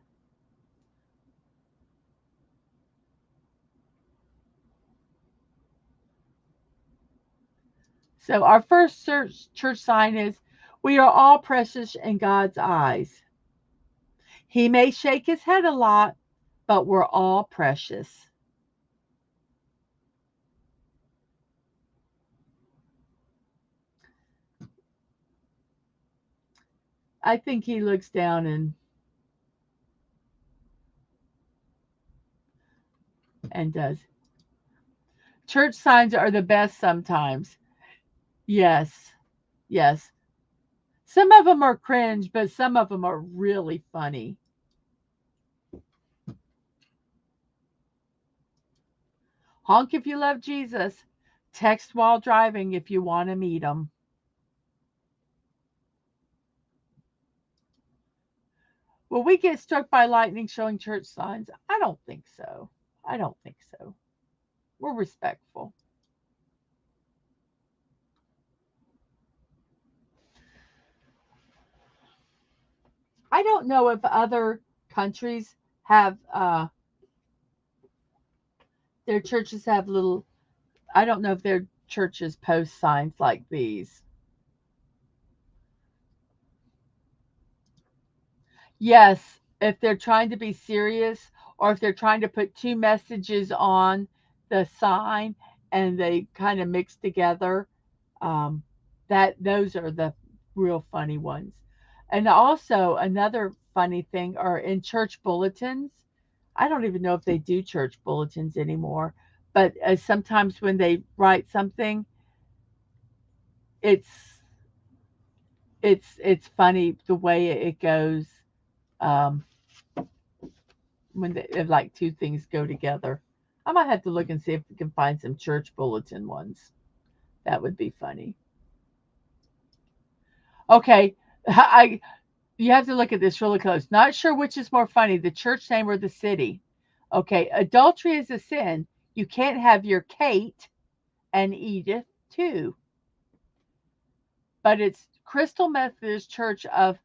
So our first church sign is, we are all precious in God's eyes. He may shake his head a lot, but we're all precious. I think he looks down and does. Church signs are the best sometimes. Yes. Yes. Some of them are cringe, but some of them are really funny. Honk if you love Jesus. Text while driving if you want to meet him. Will we get struck by lightning showing church signs? I don't think so. I don't think so. We're respectful. I don't know if other countries have their churches have little. I don't know if their churches post signs like these. Yes, if they're trying to be serious, or if they're trying to put two messages on the sign and they kind of mix together, um, that those are the real funny ones. And also another funny thing are in church bulletins. I don't even know if they do church bulletins anymore, but sometimes when they write something, it's funny the way it goes, um, when if like two things go together. I might have to look and see if we can find some church bulletin ones. That would be funny. Okay, I you have to look at this really close. Not sure which is more funny, the church name or the city. Okay, adultery is a sin. You can't have your Kate and Edith too. But it's Crystal Methodist Church of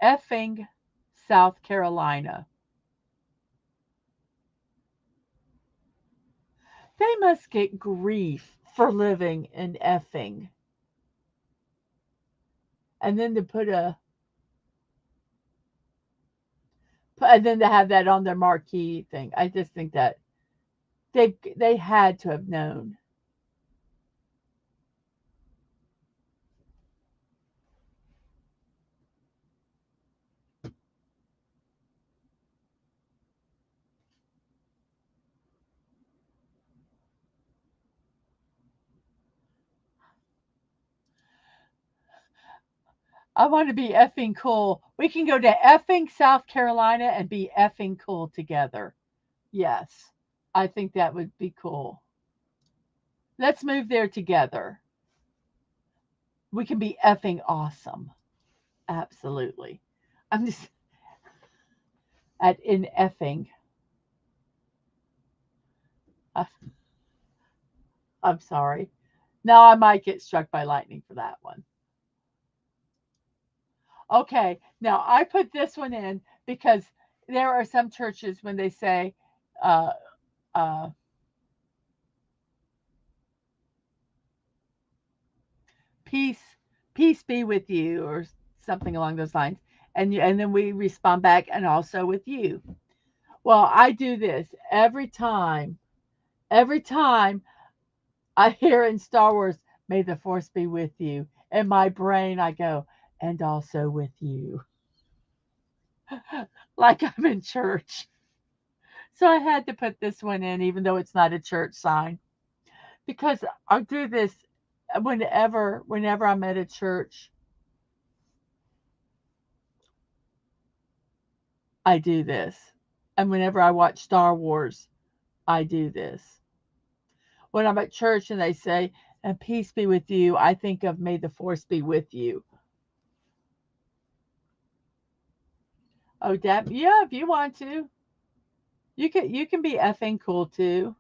Effing, South Carolina. They must get grief for living in Effing. And then to put a and then to have that on their marquee thing. I just think that they had to have known. I want to be effing cool. We can go to effing South Carolina and be effing cool together. Yes, I think that would be cool. Let's move there together. We can be effing awesome. Absolutely. I'm just at in effing. Uh, I'm sorry. Now I might get struck by lightning for that one. Okay, now I put this one in because there are some churches when they say, uh, uh, "Peace, peace be with you," or something along those lines, and then we respond back, and also with you. Well, I do this every time. Every time I hear in Star Wars, "May the Force be with you," in my brain I go, "And also with you," like I'm in church. So I had to put this one in, even though it's not a church sign, because I do this whenever I'm at a church. I do this, and whenever I watch Star Wars, I do this. When I'm at church and they say, "And peace be with you," I think of "May the Force be with you." Oh, Dad, yeah, if you want to, you can be effing cool too.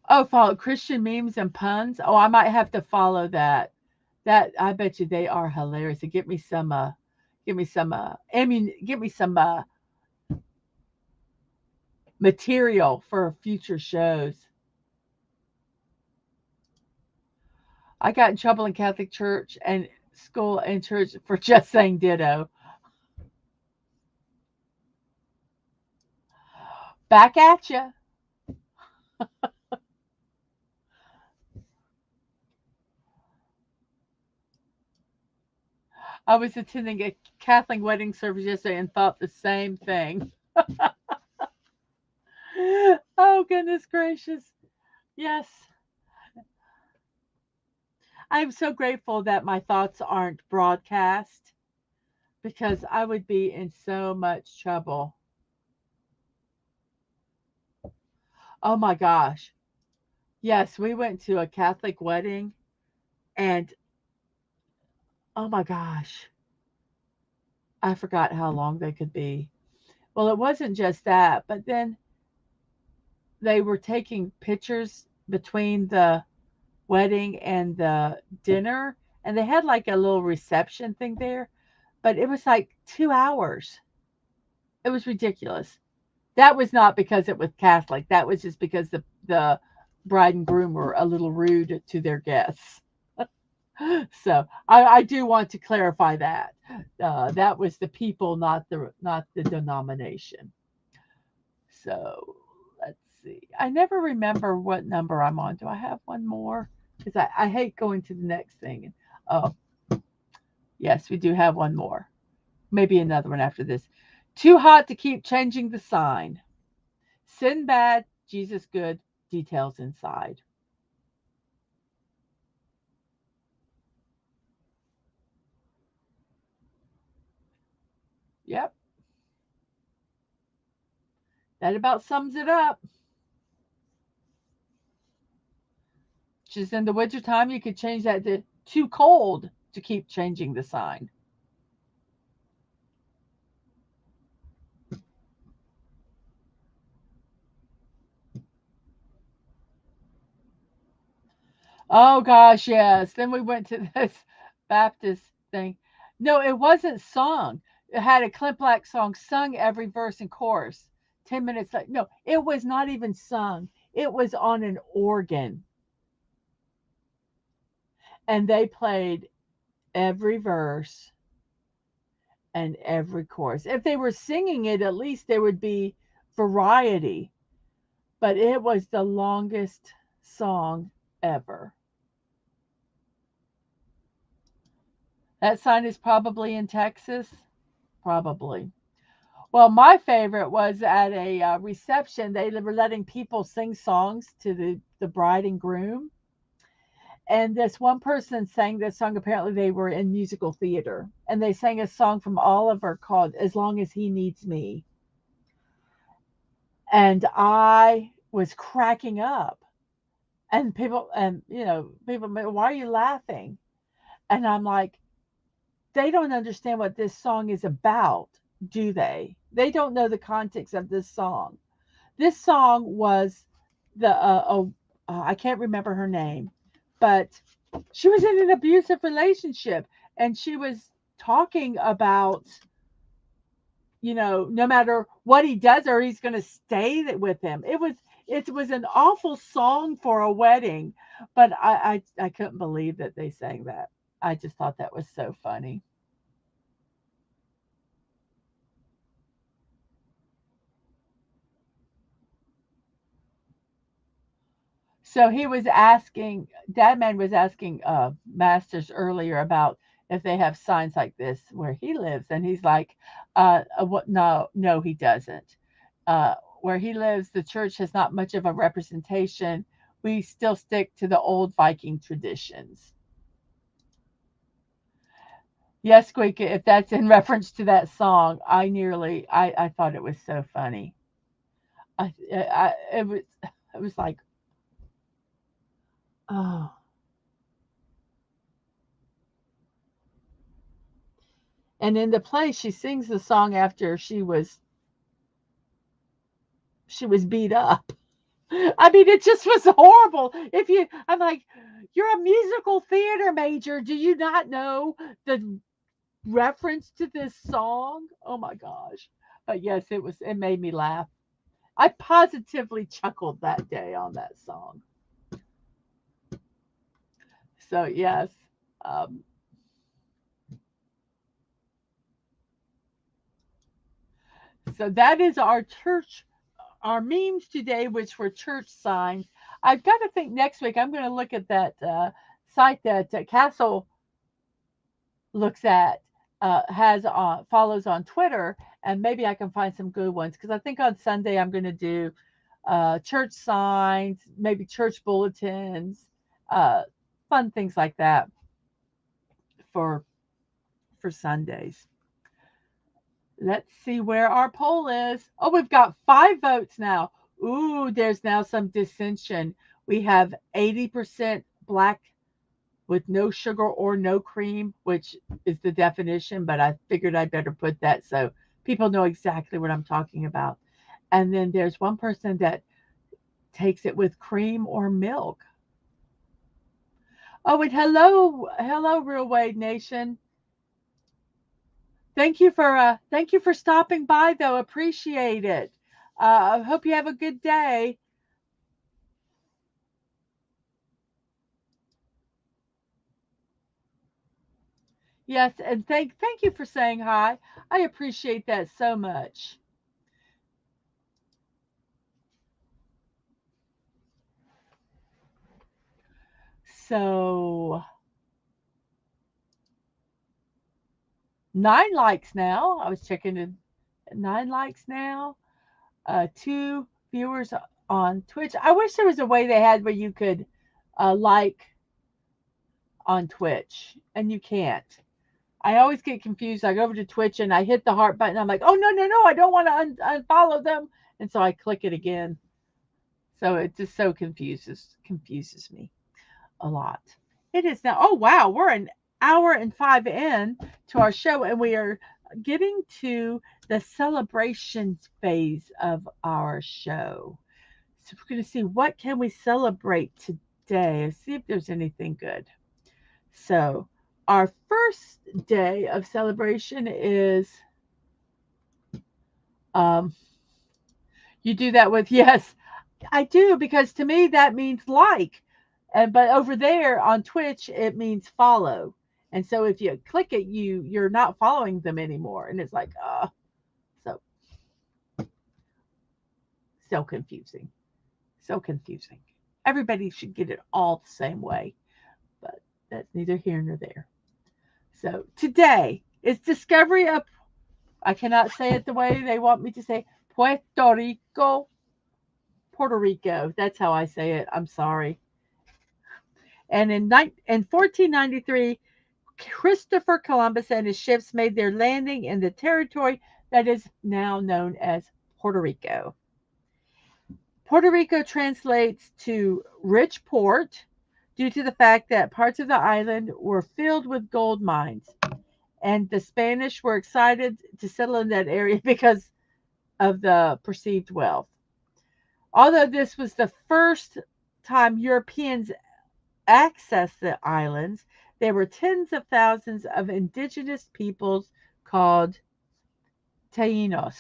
Oh, follow Christian memes and puns. Oh, I might have to follow that. That I bet you they are hilarious. And get me some material for future shows. I got in trouble in Catholic church and school and church for just saying ditto. Back at you. I was attending a Catholic wedding service yesterday and thought the same thing. Oh, goodness gracious. Yes. I'm so grateful that my thoughts aren't broadcast because I would be in so much trouble. Oh my gosh. Yes, we went to a Catholic wedding and oh my gosh, I forgot how long they could be. Well, it wasn't just that, but then they were taking pictures between the wedding and the dinner, and they had like a little reception thing there, but it was like 2 hours. It was ridiculous. That was not because it was Catholic. That was just because the bride and groom were a little rude to their guests. So I do want to clarify that that was the people, not the denomination. So let's see. I never remember what number I'm on. Do I have one more? Because I hate going to the next thing. Oh, yes, we do have one more. Maybe another one after this. Too hot to keep changing the sign. Sinbad Jesus good, details inside. Yep, that about sums it up. Just in the wintertime, you could change that to too cold to keep changing the sign. Oh gosh, yes. Then we went to this Baptist thing. No, it wasn't sung. It had a Clint Black song sung every verse and chorus. 10 minutes like no, it was not even sung. It was on an organ. And they played every verse and every chorus. If they were singing it, at least there would be variety. But it was the longest song ever. That sign is probably in Texas. Probably. Well, my favorite was at a reception. They were letting people sing songs to the bride and groom. And this one person sang this song. Apparently, they were in musical theater. And they sang a song from Oliver called As Long as He Needs Me. And I was cracking up. And people, why are you laughing? And I'm like, they don't understand what this song is about, do they? They don't know the context of this song. This song was I can't remember her name, but she was in an abusive relationship and she was talking about, no matter what he does or he's going to stay with him. It was an awful song for a wedding, but I couldn't believe that they sang that. I just thought that was so funny. So he was asking, Dadman was asking Masters earlier about if they have signs like this where he lives, and he's like, "What? No, no, he doesn't. Where he lives, the church has not much of a representation. We still stick to the old Viking traditions." Yes, Squeak, if that's in reference to that song, I thought it was so funny. It was like, oh. And in the play, she sings the song after she was beat up. I mean, it just was horrible. I'm like, you're a musical theater major. Do you not know the reference to this song? Oh my gosh. But yes, it made me laugh. I positively chuckled that day on that song. So yes. Um, so that is our memes today, which were church signs. I've got to think next week I'm going to look at that site that Castle looks at, has follows on Twitter, and maybe I can find some good ones because I think on Sunday I'm going to do church signs, maybe church bulletins, uh, fun things like that for Sundays. Let's see where our poll is. Oh, we've got 5 votes now. Ooh, there's now some dissension. We have 80% black with no sugar or no cream, which is the definition, but I figured I'd better put that so people know exactly what I'm talking about. And then there's one person that takes it with cream or milk. Oh, and hello, Real Wade Nation. Thank you for stopping by though. Appreciate it. I hope you have a good day. Yes, and thank you for saying hi. I appreciate that so much. So 9 likes now. I was checking it. 9 likes now. 2 viewers on Twitch. I wish there was a way they had where you could like on Twitch, and you can't. I always get confused. I go over to Twitch and I hit the heart button. I'm like, oh, no, no, no, I don't want to unfollow them. And so I click it again. So it just so confuses me a lot. It is now, oh, wow, we're an hour and 5 in to our show, and we are getting to the celebrations phase of our show. So we're going to see what can we celebrate today. See if there's anything good. So our first day of celebration is, you do that with, yes, I do, because to me that means like, but over there on Twitch it means follow, and so if you click it, you're not following them anymore, and it's like, so confusing, so confusing. Everybody should get it all the same way, but that's neither here nor there. So today is Discovery of, I cannot say it the way they want me to say, Puerto Rico. Puerto Rico. That's how I say it. I'm sorry. And in 1493, Christopher Columbus and his ships made their landing in the territory that is now known as Puerto Rico. Puerto Rico translates to rich port due to the fact that parts of the island were filled with gold mines. And the Spanish were excited to settle in that area because of the perceived wealth. Although this was the first time Europeans accessed the islands, there were tens of thousands of indigenous peoples called Taínos.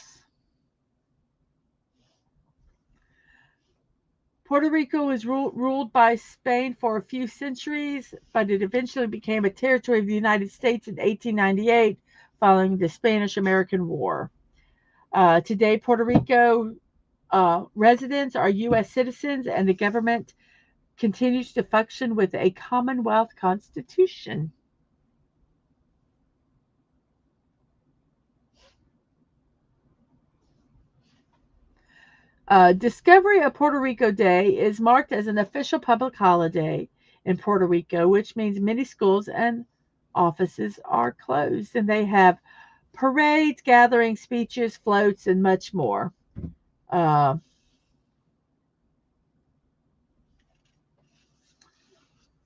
Puerto Rico was ruled by Spain for a few centuries, but it eventually became a territory of the United States in 1898 following the Spanish-American War. Today, Puerto Rico residents are U.S. citizens, and the government continues to function with a Commonwealth Constitution. Discovery of Puerto Rico Day is marked as an official public holiday in Puerto Rico, which means many schools and offices are closed, and they have parades, gatherings, speeches, floats, and much more.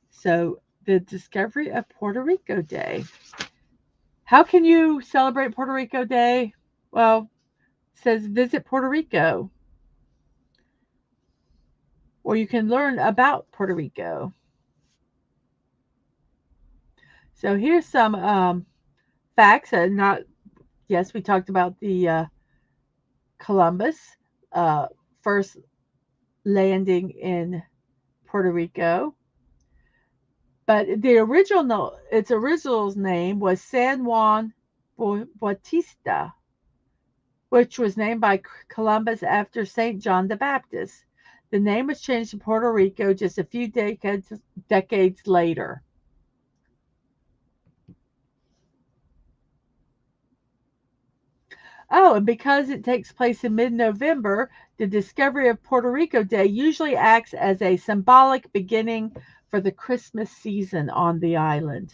So the Discovery of Puerto Rico Day. How can you celebrate Puerto Rico Day? Well, it says visit Puerto Rico, or you can learn about Puerto Rico. So here's some facts. Yes, we talked about the Columbus first landing in Puerto Rico. But its original name was San Juan Bautista, which was named by Columbus after St. John the Baptist. The name was changed to Puerto Rico just a few decades later. Oh, and because it takes place in mid-November, the Discovery of Puerto Rico Day usually acts as a symbolic beginning for the Christmas season on the island.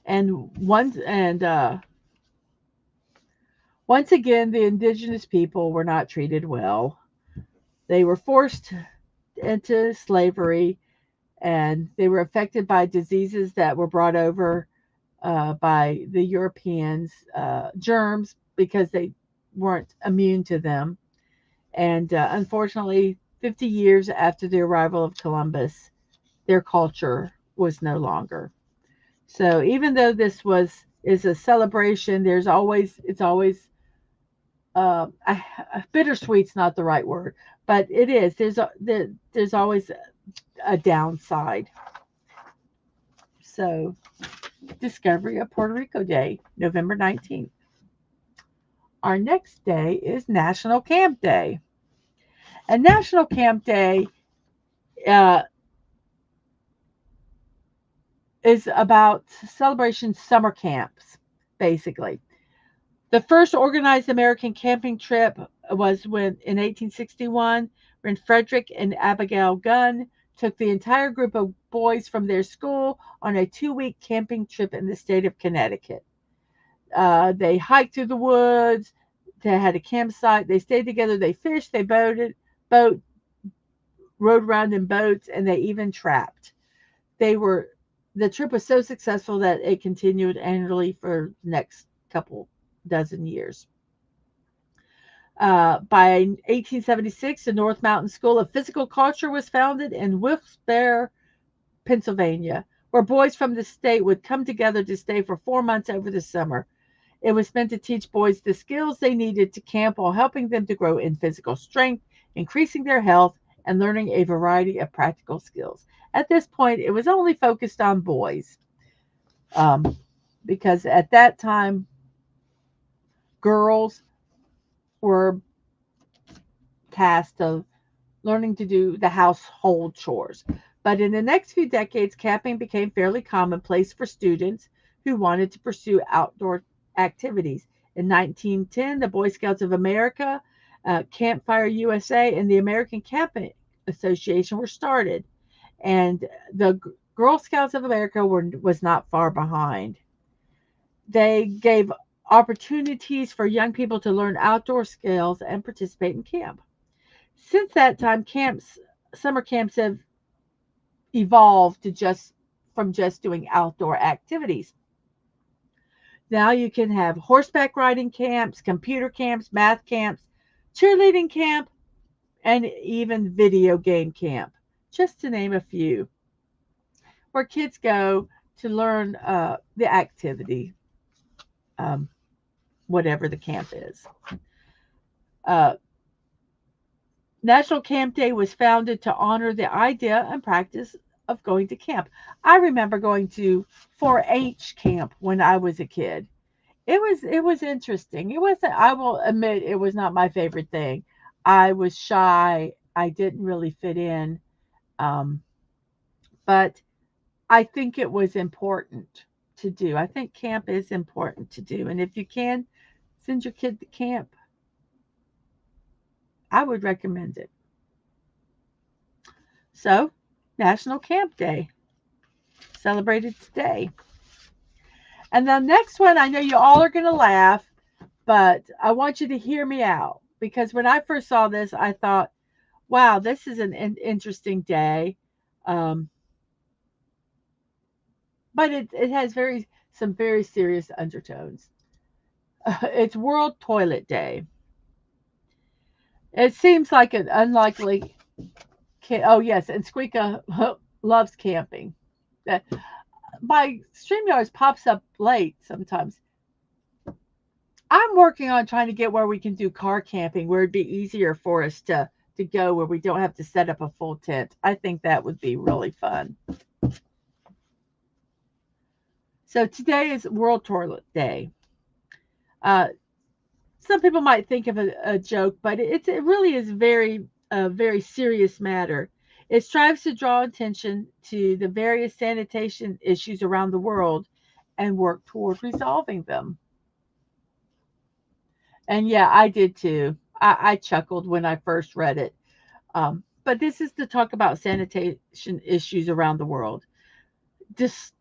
And once again, the indigenous people were not treated well. They were forced into slavery, and they were affected by diseases that were brought over by the Europeans, germs, because they weren't immune to them. And unfortunately, 50 years after the arrival of Columbus, their culture was no longer. So even though this is a celebration, it's always bittersweet's not the right word, but it is. There's always a downside. So, Discovery of Puerto Rico Day, November 19th. Our next day is National Camp Day. And National Camp Day is about celebration summer camps. basically. The first organized American camping trip was in 1861 when Frederick and Abigail Gunn took the entire group of boys from their school on a 2-week camping trip in the state of Connecticut. They hiked through the woods. They had a campsite. They stayed together. They fished. They boat, rode around in boats, and they even trapped. The trip was so successful that it continued annually for the next couple dozen years. By 1876, the North Mountain School of Physical Culture was founded in Wilkes-Barre, Pennsylvania, where boys from the state would come together to stay for 4 months over the summer. It was meant to teach boys the skills they needed to camp while helping them to grow in physical strength, increasing their health, and learning a variety of practical skills. At this point, it was only focused on boys because at that time, girls were tasked of learning to do the household chores. But in the next few decades, camping became fairly commonplace for students who wanted to pursue outdoor activities. In 1910, the Boy Scouts of America, Campfire USA, and the American Camping Association were started. And the Girl Scouts of America was not far behind. They gave opportunities for young people to learn outdoor skills and participate in camp. Since that time, summer camps have evolved from just doing outdoor activities. Now you can have horseback riding camps, computer camps, math camps, cheerleading camp, and even video game camp, just to name a few, where kids go to learn the activity, whatever the camp is. National Camp Day was founded to honor the idea and practice of going to camp. I remember going to 4-H camp when I was a kid. It was interesting. It wasn't, I will admit, it was not my favorite thing. I was shy. I didn't really fit in. But I think it was important to do. I think camp is important to do. And if you can send your kid to camp, I would recommend it. So, National Camp Day, celebrated today. And the next one, I know you all are going to laugh, but I want you to hear me out. Because when I first saw this, I thought, wow, this is an interesting day. But it has some very serious undertones. It's World Toilet Day. It seems like an unlikely. Oh yes, and Squeaka loves camping. My StreamYards pops up late sometimes. I'm working on trying to get where we can do car camping, where it'd be easier for us to go, where we don't have to set up a full tent. I think that would be really fun. So today is World Toilet Day. Some people might think of a joke, but it really is a very serious matter. It strives to draw attention to the various sanitation issues around the world and work toward resolving them. And yeah, I did too. I chuckled when I first read it. But this is to talk about sanitation issues around the world.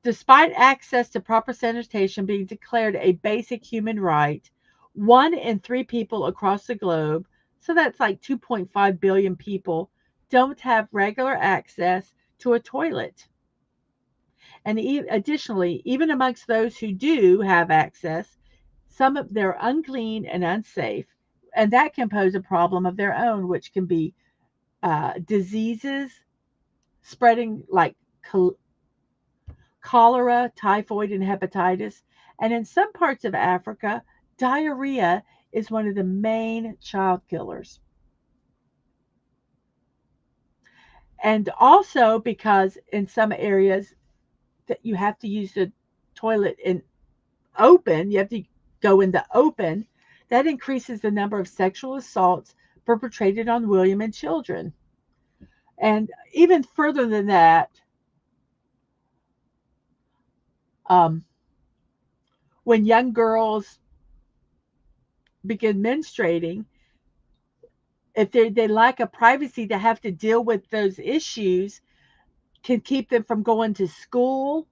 Despite access to proper sanitation being declared a basic human right, 1 in 3 people across the globe, so that's like 2.5 billion people, don't have regular access to a toilet. And additionally, even amongst those who do have access, they're unclean and unsafe, and that can pose a problem of their own, which can be diseases spreading like cholera, typhoid, and hepatitis. And in some parts of Africa, diarrhea is one of the main child killers. And also because in some areas that you have to use the toilet you have to go in the open, that increases the number of sexual assaults perpetrated on women and children. And even further than that, when young girls begin menstruating, if they lack a privacy to have to deal with those issues, can keep them from going to school.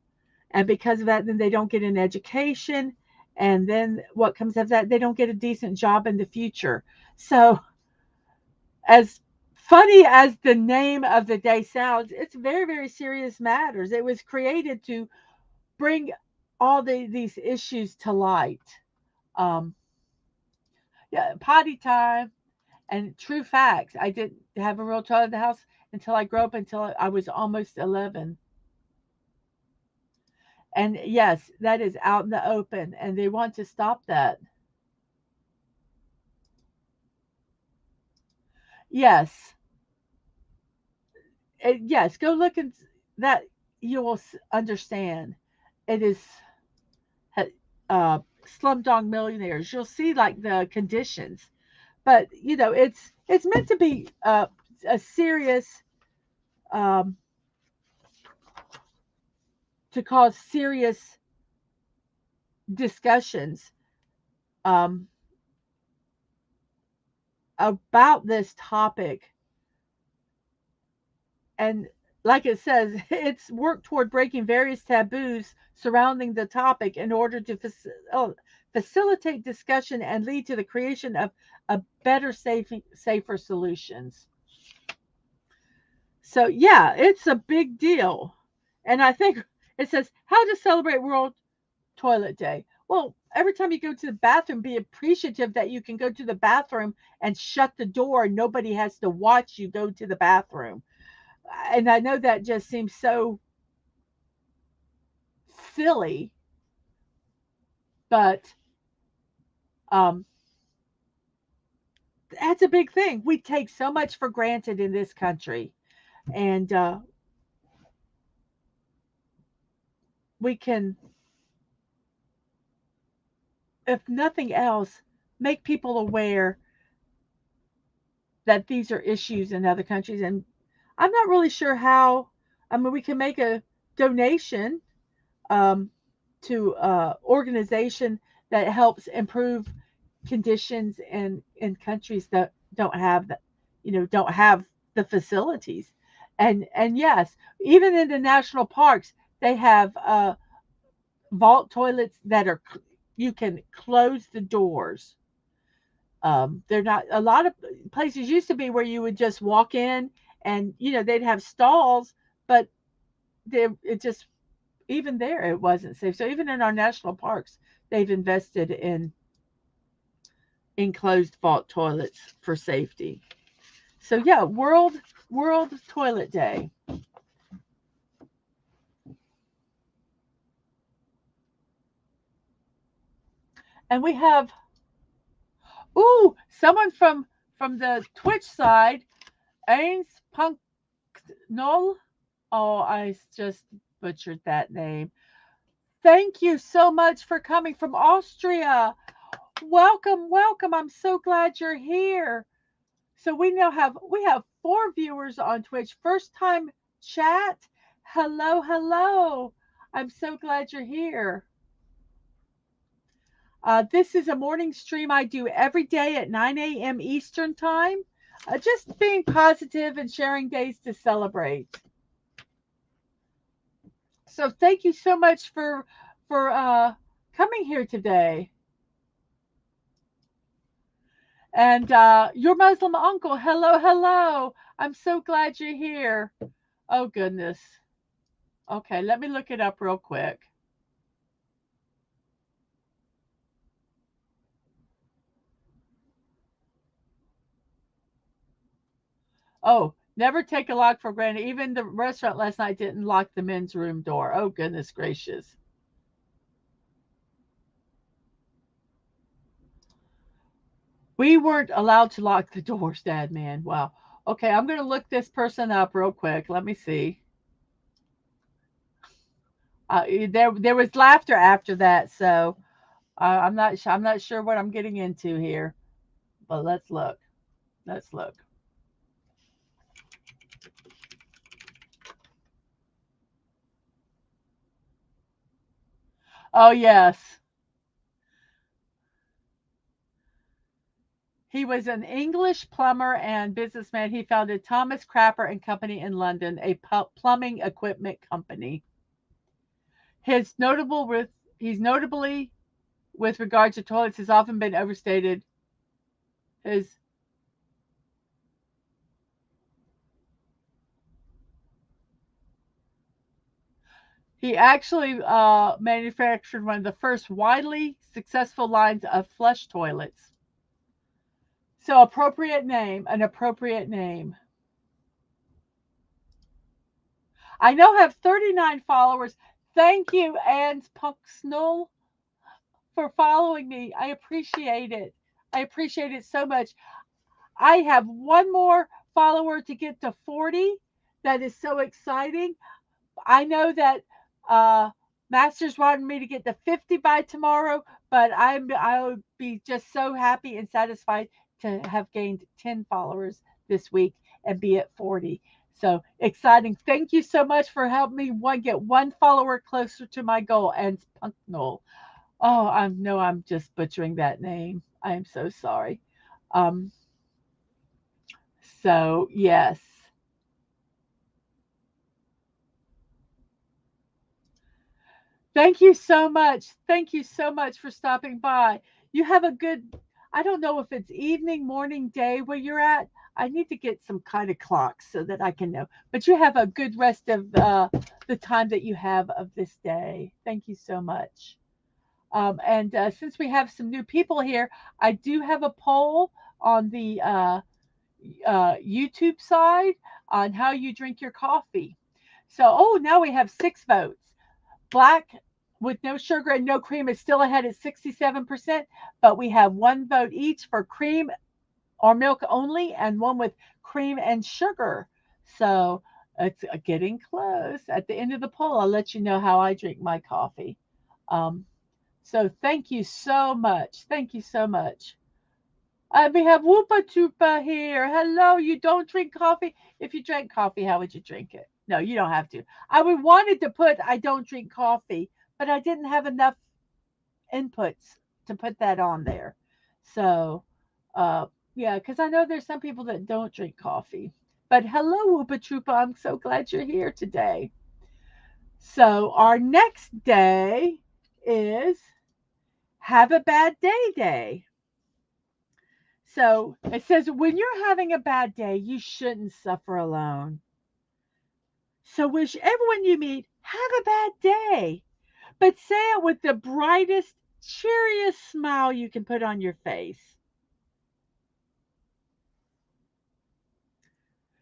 And because of that, then they don't get an education. And then what comes of that, they don't get a decent job in the future. So, as funny as the name of the day sounds, it's very, very serious matters. It was created to bring all these issues to light. Um, yeah, potty time and true facts. I didn't have a real child in the house until I grew up, until I was almost 11. And yes, that is out in the open, and they want to stop that. Yes, yes. Go look and that you will understand. It is Slumdog Millionaires. You'll see like the conditions, but it's meant to be a serious, um, to cause serious discussions um, about this topic. And like it says, it's worked toward breaking various taboos surrounding the topic in order to facilitate discussion and lead to the creation of a better, safer solutions. So yeah, it's a big deal. And I think it says how to celebrate World Toilet Day. Well, every time you go to the bathroom, be appreciative that you can go to the bathroom and shut the door and nobody has to watch you go to the bathroom. And I know that just seems so silly, but um, that's a big thing. We take so much for granted in this country, and we can, if nothing else, make people aware that these are issues in other countries. And I'm not really sure how. I mean, we can make a donation um, to organization that helps improve conditions in countries that don't have the facilities. And yes, even in the national parks, they have vault toilets that are you can close the doors. They're not, a lot of places used to be where you would just walk in and they'd have stalls, but it just, even there it wasn't safe. So even in our national parks, they've invested in enclosed vault toilets for safety. So yeah, World Toilet Day. And we have, ooh, someone from the Twitch side, Ains Punk Null. Oh, I just butchered that name. Thank you so much for coming from Austria. Welcome, welcome. I'm so glad you're here. So we have 4 viewers on Twitch. First time chat. Hello, hello. I'm so glad you're here. This is a morning stream I do every day at 9 a.m. Eastern time. Just being positive and sharing days to celebrate. So thank you so much for coming here today. And your Muslim uncle, hello, hello. I'm so glad you're here. Oh, goodness. Okay, let me look it up real quick. Oh, never take a lock for granted. Even the restaurant last night didn't lock the men's room door. Oh, goodness gracious. We weren't allowed to lock the doors, Dad, man. Wow. Okay, I'm going to look this person up real quick. Let me see. There was laughter after that, so I'm not sure what I'm getting into here. But let's look. Let's look. Oh yes. was an English plumber and businessman. He founded Thomas Crapper and Company in London, a plumbing equipment company. He's notably with regard to toilets has often been overstated. His He actually manufactured one of the first widely successful lines of flush toilets. So an appropriate name. I now have 39 followers. Thank you, Anne Puxnell, for following me. I appreciate it. I appreciate it so much. I have one more follower to get to 40. That is so exciting. I know that Masters wanted me to get to 50 by tomorrow, but I would be just so happy and satisfied to have gained 10 followers this week and be at 40. So exciting. Thank you so much for helping me get one follower closer to my goal. And Spunknell. Oh, I know I'm just butchering that name. I am so sorry. Um, so yes. Thank you so much. Thank you so much for stopping by. You have a good, I don't know if it's evening, morning, day where you're at. I need to get some kind of clock so that I can know. But you have a good rest of the time that you have of this day. Thank you so much. And since we have some new people here, I do have a poll on the YouTube side on how you drink your coffee. So, oh, now we have 6 votes. Black with no sugar and no cream is still ahead at 67%, but we have 1 vote each for cream or milk only and 1 with cream and sugar. So it's getting close. At the end of the poll, I'll let you know how I drink my coffee. Um, so thank you so much. Thank you so much. We have Whoopa Troopa here. Hello, you don't drink coffee? If you drank coffee, how would you drink it? No, you don't have to. I would wanted to put I don't drink coffee, but I didn't have enough inputs to put that on there. So, uh, yeah, because I know there's some people that don't drink coffee. But hello, Whoopa Troopa. I'm so glad you're here today. So, our next day is Have a Bad Day Day. So it says, when you're having a bad day, you shouldn't suffer alone. So wish everyone you meet, have a bad day. But say it with the brightest, cheeriest smile you can put on your face.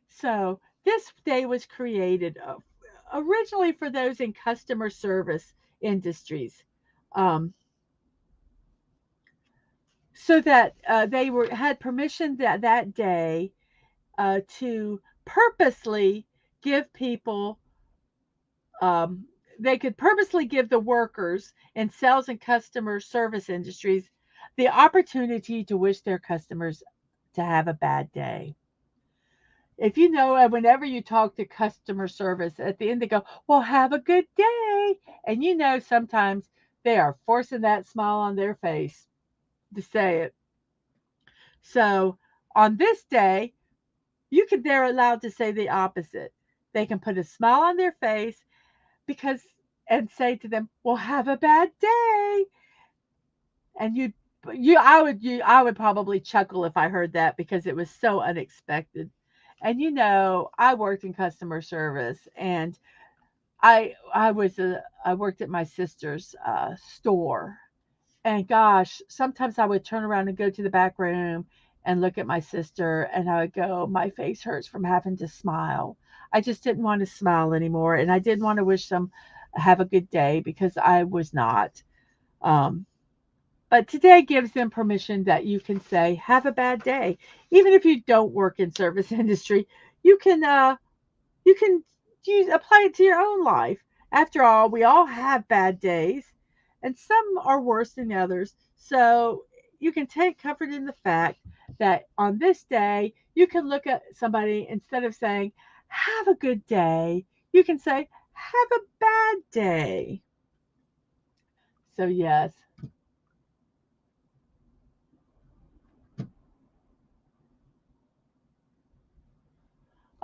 So this day was created originally for those in customer service industries. Um, so that they had permission that day to purposely give people um, they could purposely give the workers in sales and customer service industries the opportunity to wish their customers to have a bad day. If you know, whenever you talk to customer service, at the end they go, well, have a good day. And you know, sometimes they are forcing that smile on their face to say it. So on this day, they're allowed to say the opposite. They can put a smile on their face because and say to them, "Well, have a bad day." And I would probably chuckle if I heard that because it was so unexpected. And you know, I worked in customer service, and I worked at my sister's store, and gosh, sometimes I would turn around and go to the back room and look at my sister, and I would go, my face hurts from having to smile. I just didn't want to smile anymore, and I didn't want to wish them have a good day because I was not. Um, but today gives them permission that you can say, have a bad day. Even if you don't work in service industry, you can you can apply it to your own life. After all, we all have bad days, and some are worse than others. So you can take comfort in the fact that on this day, you can look at somebody instead of saying, have a good day, you can say, have a bad day. So, yes.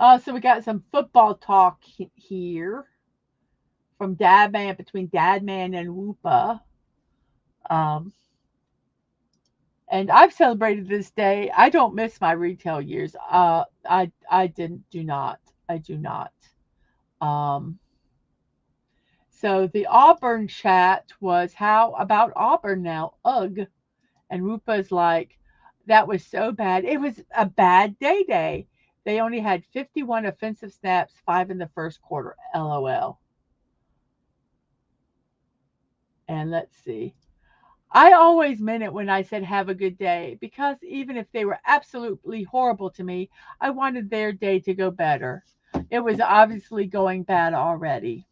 So we got some football talk here from Dadman, between Dadman and Whoopa. Um, and I've celebrated this day. I don't miss my retail years. I didn't do not. I do not. Um, so the Auburn chat was, how about Auburn now? Ugh. And Rupa's like, that was so bad. It was a bad day. They only had 51 offensive snaps, 5 in the first quarter. LOL. And let's see. I always meant it when I said have a good day, because even if they were absolutely horrible to me, I wanted their day to go better. It was obviously going bad already.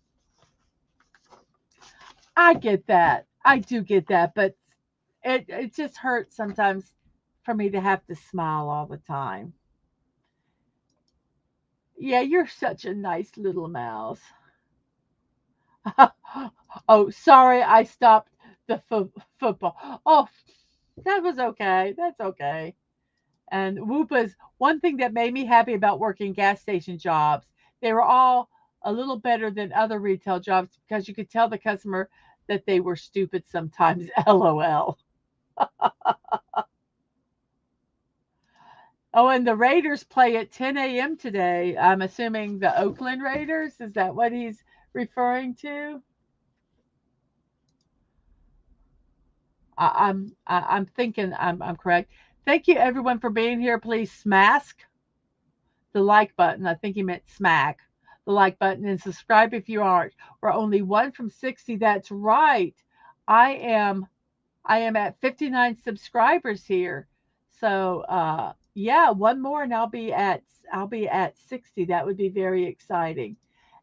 I get that. I do get that, but it just hurts sometimes for me to have to smile all the time. Yeah, you're such a nice little mouse. Oh, sorry, I stopped the football. Oh, that was okay. That's okay. And Whoopa's one thing that made me happy about working gas station jobs, they were all a little better than other retail jobs because you could tell the customer that they were stupid sometimes. LOL. Oh, and the Raiders play at 10 a.m. today. I'm assuming the Oakland Raiders. Is that what he's referring to? I'm thinking I'm correct. Thank you everyone for being here. Please smash the like button. I think he meant smack the like button, and subscribe if you aren't. We're only one from 60. That's right. I am I am at 59 subscribers here. So yeah, one more and I'll be at 60. That would be very exciting.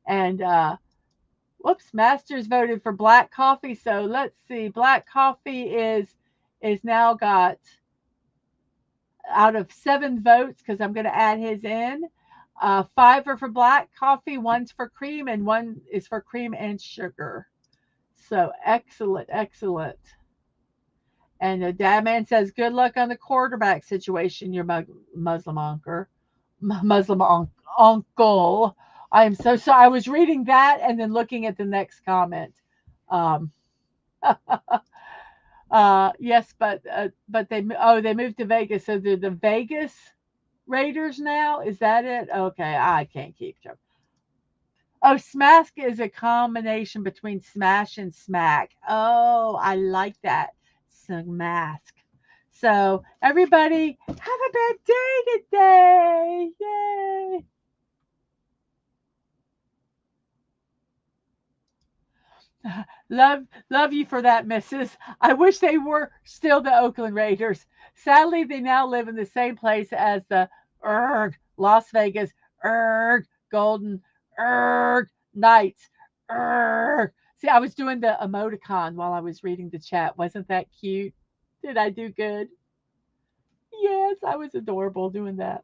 And whoops, Masters voted for black coffee. So let's see. Black coffee is now got, out of 7 votes, because I'm going to add his in. 5 are for black coffee, one's for cream, and one is for cream and sugar. So excellent, excellent. And the dad man says, "Good luck on the quarterback situation, your Muslim uncle." Muslim uncle. I am so sorry. I was reading that and then looking at the next comment. Um, yes, but they moved to Vegas, so they're the Vegas Raiders now. Is that it? Okay, I can't keep track. Oh, smash is a combination between smash and smack. Oh, I like that. Smash. So, everybody, have a bad day today. Yay. Love you for that, Mrs. I wish they were still the Oakland Raiders. Sadly, they now live in the same place as the Las Vegas Golden Knights. See, I was doing the emoticon while I was reading the chat. Wasn't that cute? Did I do good? Yes, I was adorable doing that.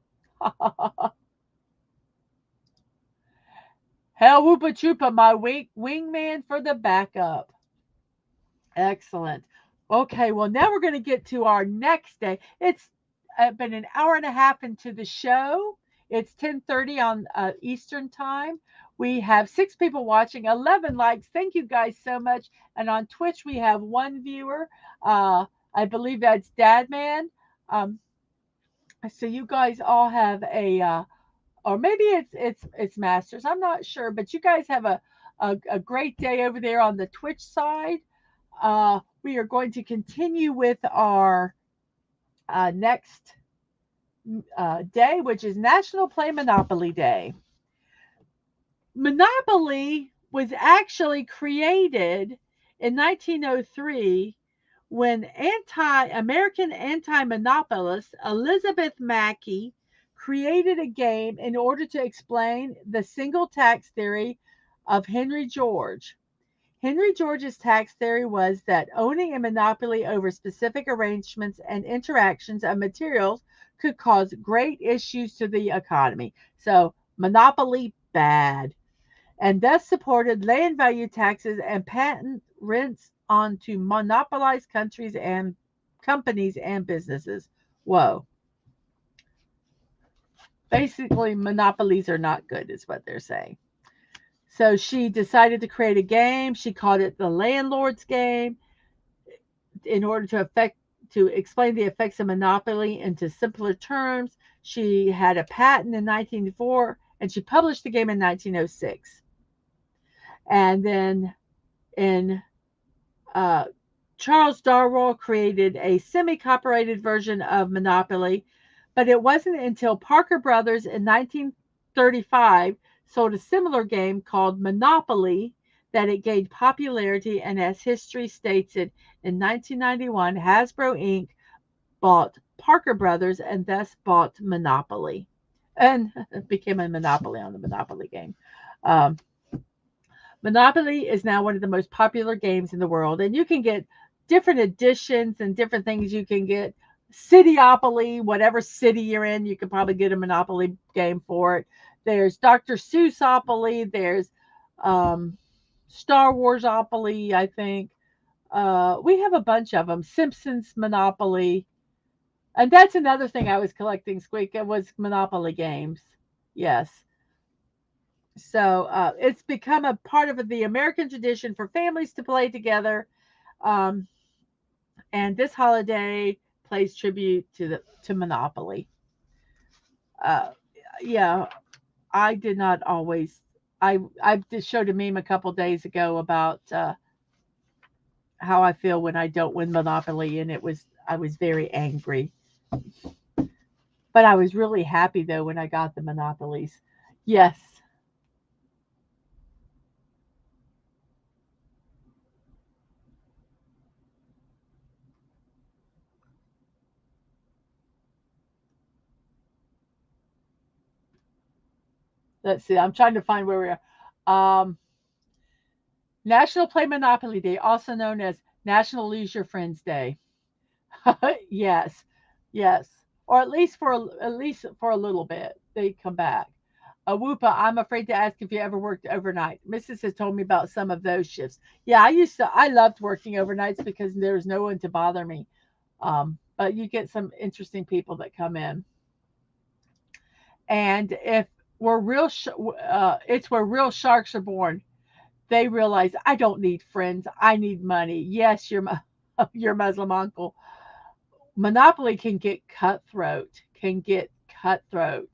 Hell whoopa choopa, my wingman for the backup. Excellent. Okay, well, now we're going to get to our next day. It's been an hour and a half into the show. It's 10:30 on Eastern time. We have 6 people watching, 11 likes. Thank you guys so much. And on Twitch, we have 1 viewer. I believe that's Dadman. Um, so you guys all have or maybe it's Masters. I'm not sure, but you guys have a great day over there on the Twitch side. We are going to continue with our next day, which is National Play Monopoly Day. Monopoly was actually created in 1903 when American anti-monopolist Elizabeth Mackey created a game in order to explain the single tax theory of Henry George. Henry George's tax theory was that owning a monopoly over specific arrangements and interactions of materials could cause great issues to the economy. So, monopoly bad. And thus supported land value taxes and patent rents onto monopolized countries and companies and businesses. Whoa. Basically, monopolies are not good, is what they're saying. So she decided to create a game. She called it the Landlord's Game in order to explain the effects of monopoly into simpler terms. She had a patent in 1904 and she published the game in 1906. And then in uh, Charles Darwell created a semi-copyrighted version of Monopoly, but it wasn't until Parker Brothers in 1935 sold a similar game called Monopoly that it gained popularity, and as history states it, in 1991, Hasbro Inc. bought Parker Brothers and thus bought Monopoly and became a monopoly on the Monopoly game. Um, Monopoly is now one of the most popular games in the world, and you can get different editions and different things. You can get Cityopoly, whatever city you're in, you can probably get a Monopoly game for it. There's Dr. Seussоpoly, there's um, Star Warsopoly, I think. We have a bunch of them. Simpsons Monopoly. And that's another thing I was collecting, Squeak. It was Monopoly games. Yes. So it's become a part of the American tradition for families to play together. Um, and this holiday plays tribute to Monopoly. Uh, yeah, I did not always. I just showed a meme a couple days ago about how I feel when I don't win Monopoly, and I was very angry. But I was really happy though when I got the Monopolies. Yes. Let's see. I'm trying to find where we are. National Play Monopoly Day, also known as National Lose Your Friends Day. Yes, yes, or at least for a little bit. They come back. Whoopa, I'm afraid to ask if you ever worked overnight. Mrs. has told me about some of those shifts. Yeah, I loved working overnights because there was no one to bother me. But you get some interesting people that come in. And if we're it's where real sharks are born. They realize I don't need friends. I need money. Yes, your Muslim uncle. Monopoly can get cutthroat. Can get cutthroat.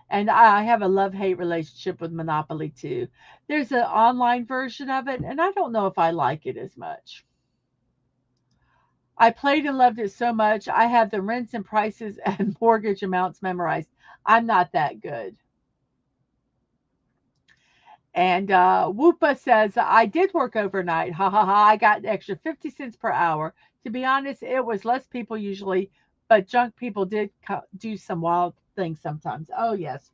And I have a love hate relationship with Monopoly too. There's an online version of it, and I don't know if I like it as much. I played and loved it so much. I have the rents and prices and mortgage amounts memorized. I'm not that good. And Whoopa says, I did work overnight. Ha ha ha. I got an extra 50 cents per hour. To be honest, it was less people usually, but junk people did do some wild things sometimes. Oh, yes.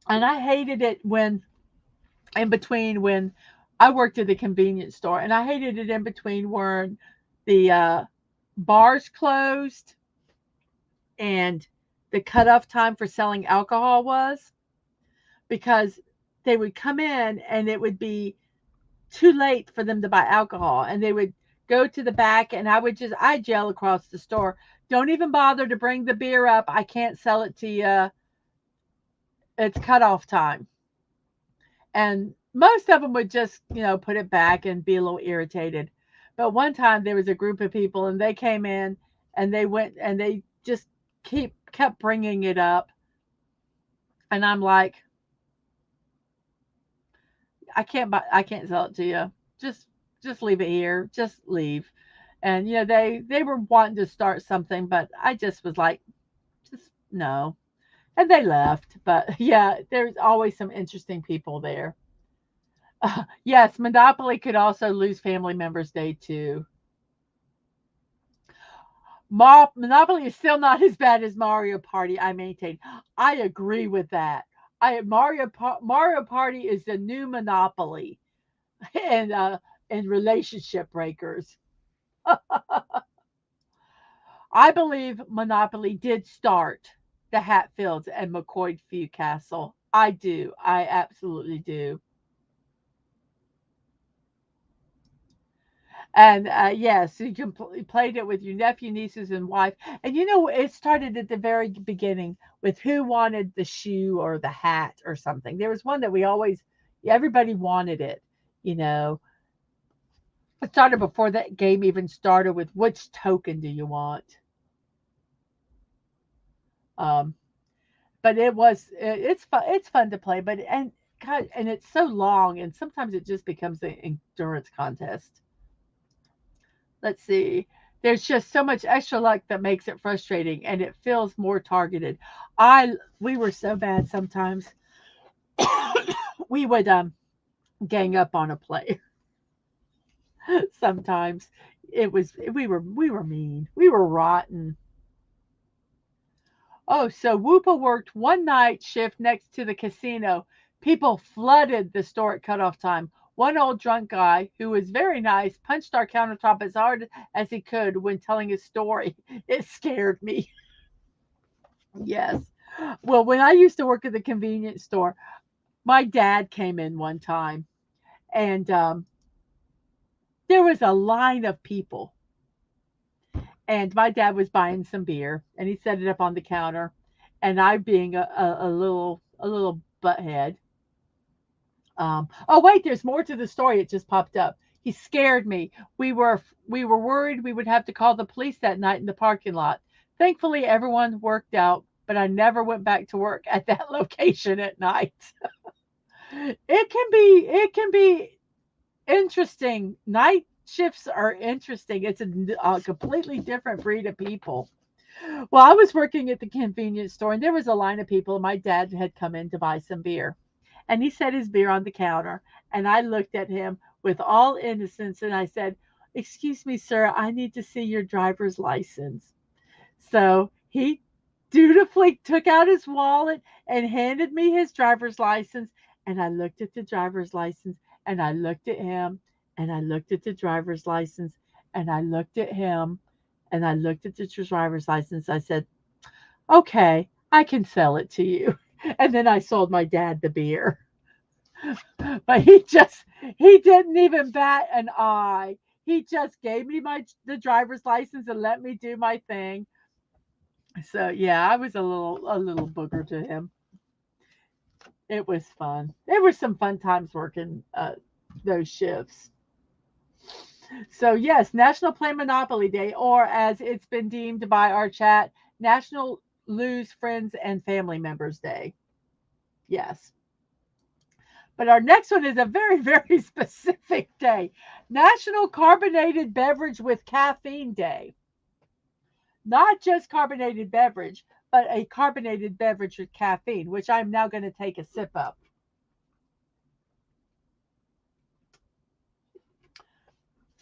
And I hated it when, in between, when I worked at the convenience store, and I hated it in between when the bars closed and the cutoff time for selling alcohol was because they would come in and it would be too late for them to buy alcohol and they would go to the back and I'd yell across the store, don't even bother to bring the beer up, I can't sell it to you, it's cutoff time. And most of them would just put it back and be a little irritated. But one time there was a group of people and they came in and they went and they just kept bringing it up, and I'm like, I can't sell it to you. Just leave it here. Just leave. And they were wanting to start something, but I just was like, just no. And they left. But yeah, there's always some interesting people there. Yes, Monopoly could also lose family members day too. Monopoly is still not as bad as Mario Party, I maintain. I agree with that. Mario Party is the new Monopoly and relationship breakers. I believe Monopoly did start the Hatfields and McCoy Few Castle. I do. I absolutely do. And yes, you can played it with your nephew, nieces, and wife. And it started at the very beginning with who wanted the shoe or the hat or something. There was one that everybody wanted it. You know, it started before that game even started with which token do you want. Um, but it's fun. It's fun to play, but and God, and it's so long, and sometimes it just becomes an endurance contest. Let's see. There's just so much extra luck that makes it frustrating, and it feels more targeted. I We were so bad sometimes. We would gang up on a player. Sometimes we were mean. We were rotten. Oh, so Whoopa worked one night shift next to the casino. People flooded the store at cutoff time. One old drunk guy, who was very nice, punched our countertop as hard as he could when telling his story. It scared me. Yes. Well, when I used to work at the convenience store, my dad came in one time, and there was a line of people. And my dad was buying some beer, and he set it up on the counter. And I, being a little butthead, oh wait, there's more to the story. It just popped up. He scared me. We were worried we would have to call the police that night in the parking lot. Thankfully, everyone worked out, but I never went back to work at that location at night. It can be interesting. Night shifts are interesting. It's a completely different breed of people. Well, I was working at the convenience store, and there was a line of people. My dad had come in to buy some beer, and he set his beer on the counter. And I looked at him with all innocence, and I said, "Excuse me, sir, I need to see your driver's license." So he dutifully took out his wallet and handed me his driver's license. And I looked at the driver's license, and I looked at him, and I looked at the driver's license, and I looked at him, and I looked at the driver's license. I said, "Okay, I can sell it to you." And then I sold my dad the beer. But he didn't even bat an eye. He just gave me the driver's license and let me do my thing. So yeah, I was a little booger to him. It was fun. There were some fun times working those shifts. So yes, National Play Monopoly Day, or as it's been deemed by our chat, National Lose Friends and Family Members Day. Yes. But our next one is a very, very specific day. National Carbonated Beverage with Caffeine Day. Not just carbonated beverage, but a carbonated beverage with caffeine, which I'm now going to take a sip of.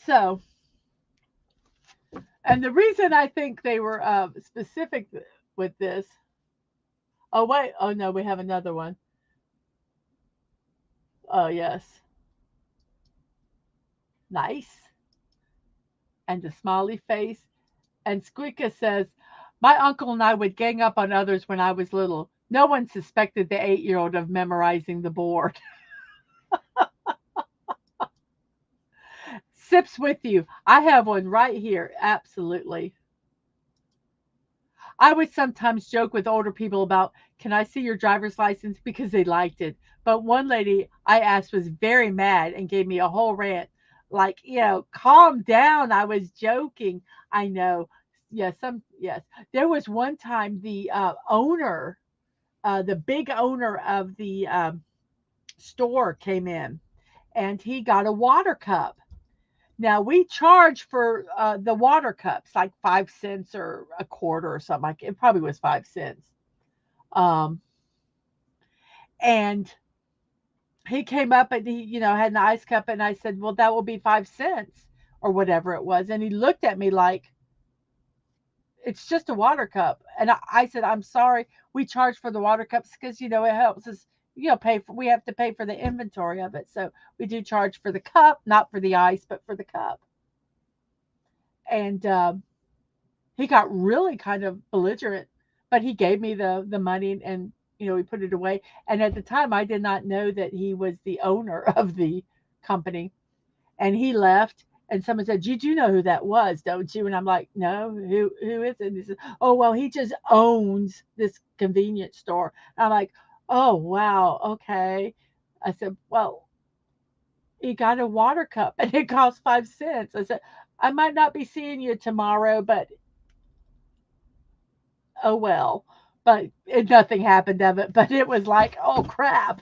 So, and the reason I think they were specific with this. Oh, wait. Oh, no, we have another one. Oh, yes. Nice. And the smiley face. And Squeaka says, "My uncle and I would gang up on others when I was little. No one suspected the 8-year-old of memorizing the board." Sips with you. I have one right here. Absolutely. I would sometimes joke with older people about, "Can I see your driver's license?" because they liked it. But one lady I asked was very mad and gave me a whole rant. Like, calm down. I was joking. I know. Yes, yes. There was one time the the big owner of the store came in, and he got a water cup. Now we charge for the water cups like 5 cents or a quarter or something like it. Probably was 5 cents. Um, and he came up and he had an ice cup, and I said, "Well, that will be 5 cents or whatever it was." And he looked at me like, "It's just a water cup." And I said, "I'm sorry, we charge for the water cups because it helps us, pay for. We have to pay for the inventory of it, so we do charge for the cup, not for the ice, but for the cup." And he got really kind of belligerent, but he gave me the money, and he put it away. And at the time, I did not know that he was the owner of the company, and he left. And someone said, "You do know who that was, don't you?" And I'm like, "No, who is it?" And he said, "Oh, well, he just owns this convenience store." And I'm like, "Oh, wow, okay." I said, "Well, he got a water cup and it cost 5 cents." I said, "I might not be seeing you tomorrow, but oh well." Nothing happened of it. But it was like, oh crap.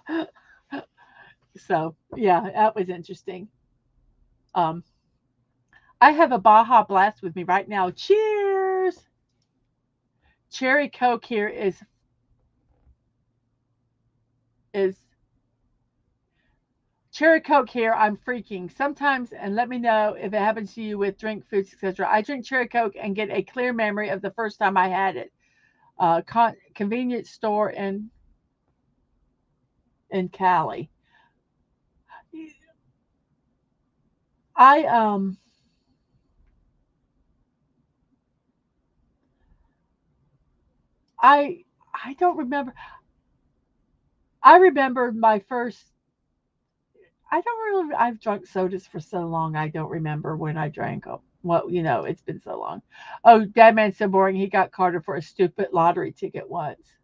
So yeah, that was interesting. Um, I have a Baja Blast with me right now. Cheers! Cherry Coke here is Cherry Coke here. I'm freaking sometimes, and let me know if it happens to you with drink, foods, etc. I drink Cherry Coke and get a clear memory of the first time I had it. Convenience store in Cali. I I I don't remember. I remember my first. I don't really. I've drunk sodas for so long. I don't remember when I drank them. Well, it's been so long. Oh, Dad Man's so boring. He got carded for a stupid lottery ticket once.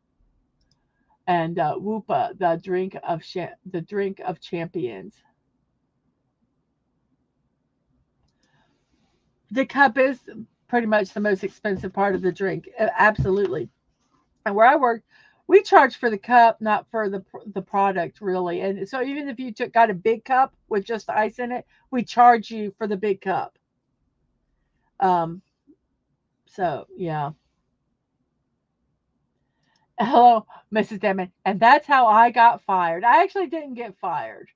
And Whoopa, the drink of champions. The cup is pretty much the most expensive part of the drink. Absolutely. And where I work, we charge for the cup, not for the product really. And so even if you got a big cup with just ice in it, we charge you for the big cup. Um, so yeah. Hello, Mrs. Demon. And that's how I got fired. I actually didn't get fired.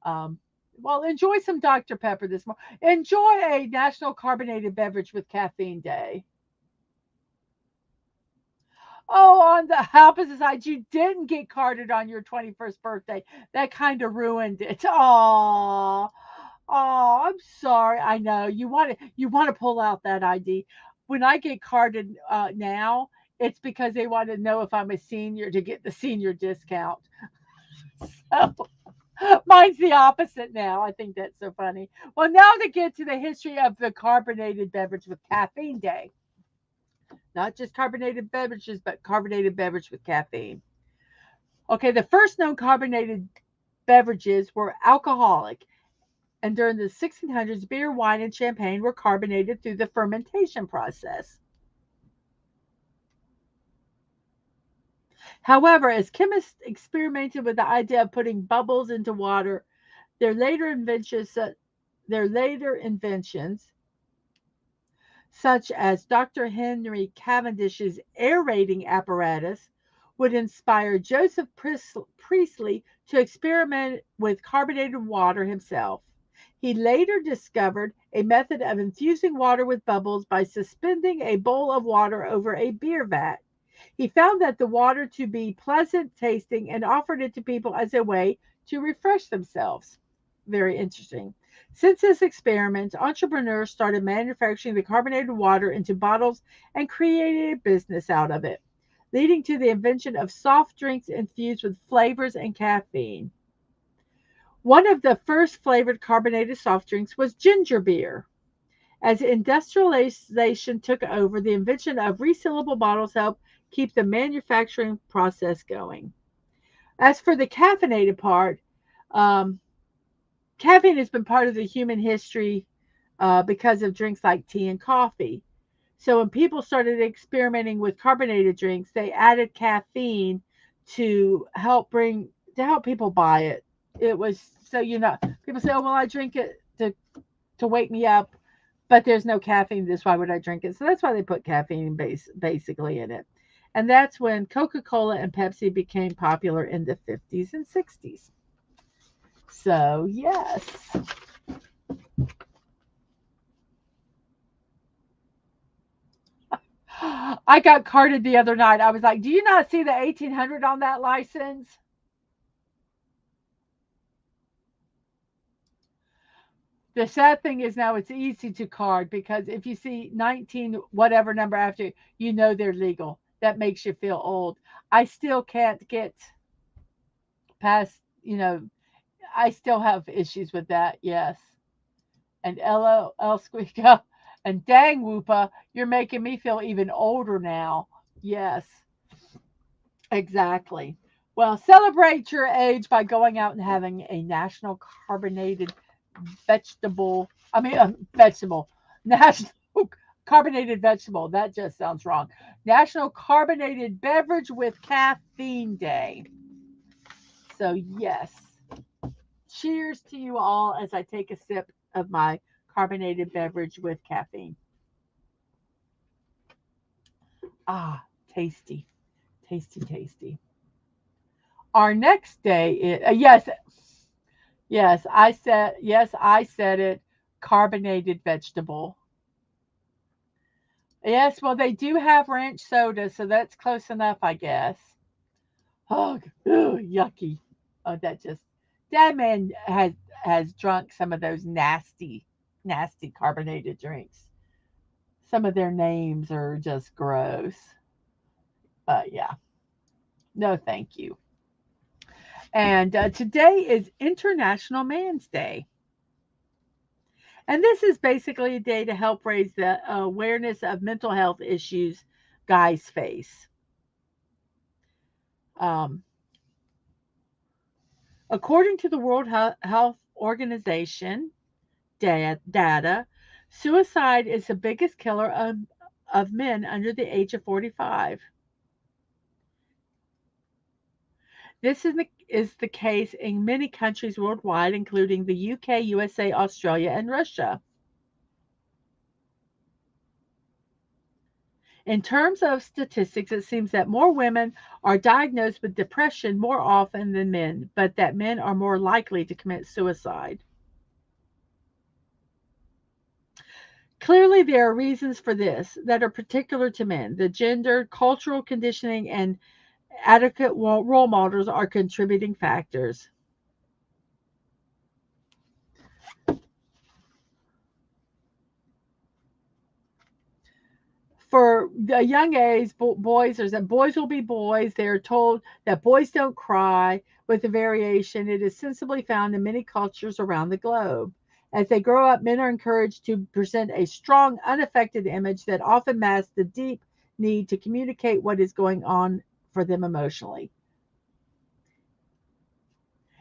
Um, well, enjoy some Dr. Pepper this morning. Enjoy a National Carbonated Beverage with Caffeine Day. Oh, on the opposite side, you didn't get carded on your 21st birthday. That kind of ruined it. Oh, I'm sorry. I know you want to pull out that ID. When I get carded now, it's because they want to know if I'm a senior to get the senior discount. So mine's the opposite now. I think that's so funny. Well, now to get to the history of the carbonated beverage with caffeine day. Not just carbonated beverages, but carbonated beverage with caffeine. Okay, the first known carbonated beverages were alcoholic, and during the 1600s, beer, wine, and champagne were carbonated through the fermentation process. However, as chemists experimented with the idea of putting bubbles into water, their later inventions, their later inventions such as Dr. Henry Cavendish's aerating apparatus, would inspire Joseph Priestley to experiment with carbonated water himself. He later discovered a method of infusing water with bubbles by suspending a bowl of water over a beer vat. He found that the water to be pleasant tasting and offered it to people as a way to refresh themselves. Very interesting. Since this experiment, entrepreneurs started manufacturing the carbonated water into bottles and created a business out of it, leading to the invention of soft drinks infused with flavors and caffeine. One of the first flavored carbonated soft drinks was ginger beer. As industrialization took over, the invention of resealable bottles helped keep the manufacturing process going. As for the caffeinated part, um, caffeine has been part of the human history because of drinks like tea and coffee. So when people started experimenting with carbonated drinks, they added caffeine to help people buy it. It was so people say, "Oh well, I drink it to wake me up," but there's no caffeine. This why would I drink it? So that's why they put caffeine basically in it. And that's when Coca-Cola and Pepsi became popular in the 50s and 60s. So, yes. I got carded the other night. I was like, "Do you not see the 1800 on that license?" The sad thing is now it's easy to card because if you see 19 whatever number after, they're legal. That makes you feel old. I still can't get past, I still have issues with that. Yes. and LOL Squeaka and dang Whoopa, you're making me feel even older now. Yes, exactly. Well, celebrate your age by going out and having a national carbonated vegetable, national carbonated vegetable. That just sounds wrong. National Carbonated Beverage with Caffeine Day. So, yes, cheers to you all as I take a sip of my carbonated beverage with caffeine. Ah, tasty, tasty, tasty. Our next day is, yes, I said it, carbonated vegetable. Yes, well, they do have ranch soda, so that's close enough, I guess. Oh, yucky. Oh, that just Dad man has drunk some of those nasty, nasty carbonated drinks. Some of their names are just gross. But yeah, no, thank you. And today is International Man's Day. And this is basically a day to help raise the awareness of mental health issues guys face. Um, According to the World Health Organization data, suicide is the biggest killer of men under the age of 45. This is the case in many countries worldwide, including the UK, USA, Australia, and Russia. In terms of statistics, it seems that more women are diagnosed with depression more often than men, but that men are more likely to commit suicide. Clearly, there are reasons for this that are particular to men. The gender, cultural conditioning, and adequate role models are contributing factors. For a young age, boys will be boys. They are told that boys don't cry, with a variation it is sensibly found in many cultures around the globe. As they grow up, men are encouraged to present a strong, unaffected image that often masks the deep need to communicate what is going on for them emotionally.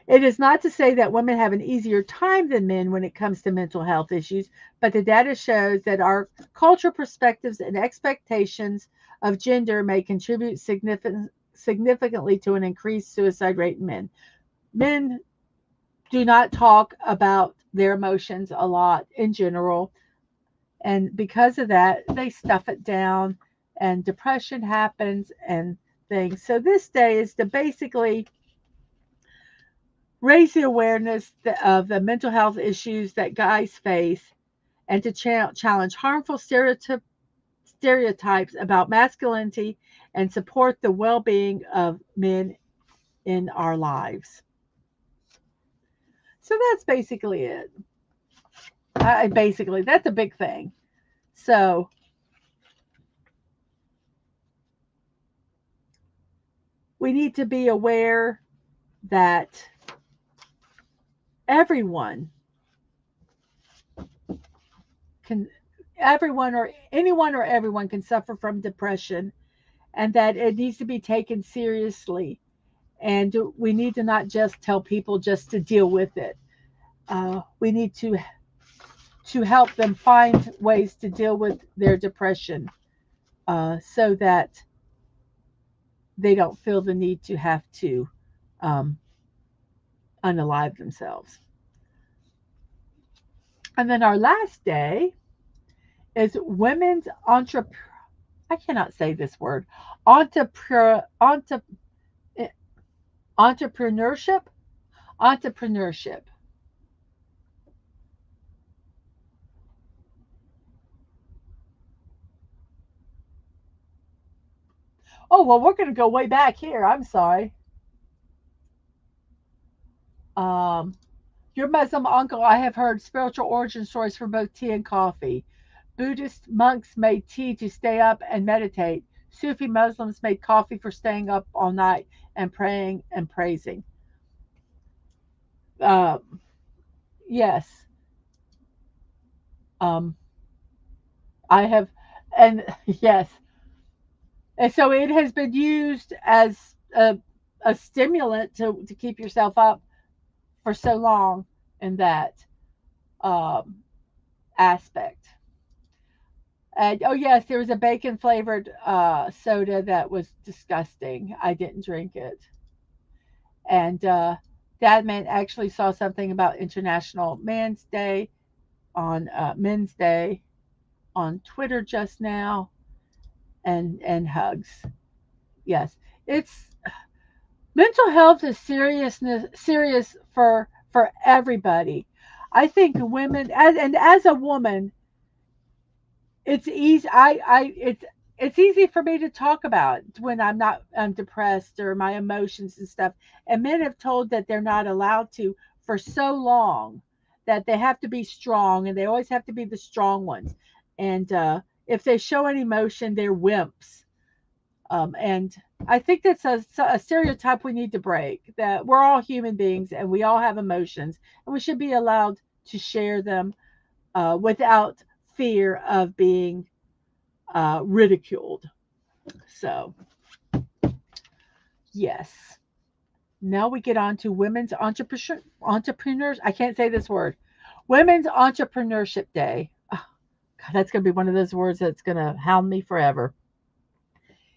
It is not to say that women have an easier time than men when it comes to mental health issues, but the data shows that our cultural perspectives and expectations of gender may contribute significantly to an increased suicide rate in men. Men do not talk about their emotions a lot in general, and because of that, they stuff it down, and depression happens and things. So, this day is to basically raise the awareness of the mental health issues that guys face and to challenge harmful stereotypes about masculinity and support the well-being of men in our lives. So that's basically it. Basically, that's a big thing. So we need to be aware that everyone can, everyone or anyone or everyone can suffer from depression, and that it needs to be taken seriously, and we need to not just tell people just to deal with it. We need to help them find ways to deal with their depression, so that they don't feel the need to have to um, unalive themselves. And then our last day is Women's I cannot say this word. Entrepre- entre- Entrepreneurship. Entrepreneurship. Oh well, we're going to go way back here. I'm sorry. Um, Your Muslim uncle, I have heard spiritual origin stories for both tea and coffee. Buddhist monks made tea to stay up and meditate. Sufi Muslims made coffee for staying up all night and praying and praising. Uh, yes. Um, I have, and yes, and so it has been used as a stimulant to keep yourself up for so long in that um, aspect. And oh yes, there was a bacon flavored soda that was disgusting. I didn't drink it. And Dadman actually saw something about International Men's Day on Men's Day on Twitter just now, and hugs. Yes, it's mental health is serious for everybody. I think women, as a woman, it's easy. It's easy for me to talk about when I'm depressed or my emotions and stuff. And men have told that they're not allowed to for so long, that they have to be strong and they always have to be the strong ones. And if they show any emotion, they're wimps. And I think that's a stereotype we need to break. That we're all human beings and we all have emotions, and we should be allowed to share them without fear of being ridiculed. So, yes. Now we get on to women's entrepreneurs. I can't say this word. Women's Entrepreneurship Day. Oh, God, that's going to be one of those words that's going to hound me forever.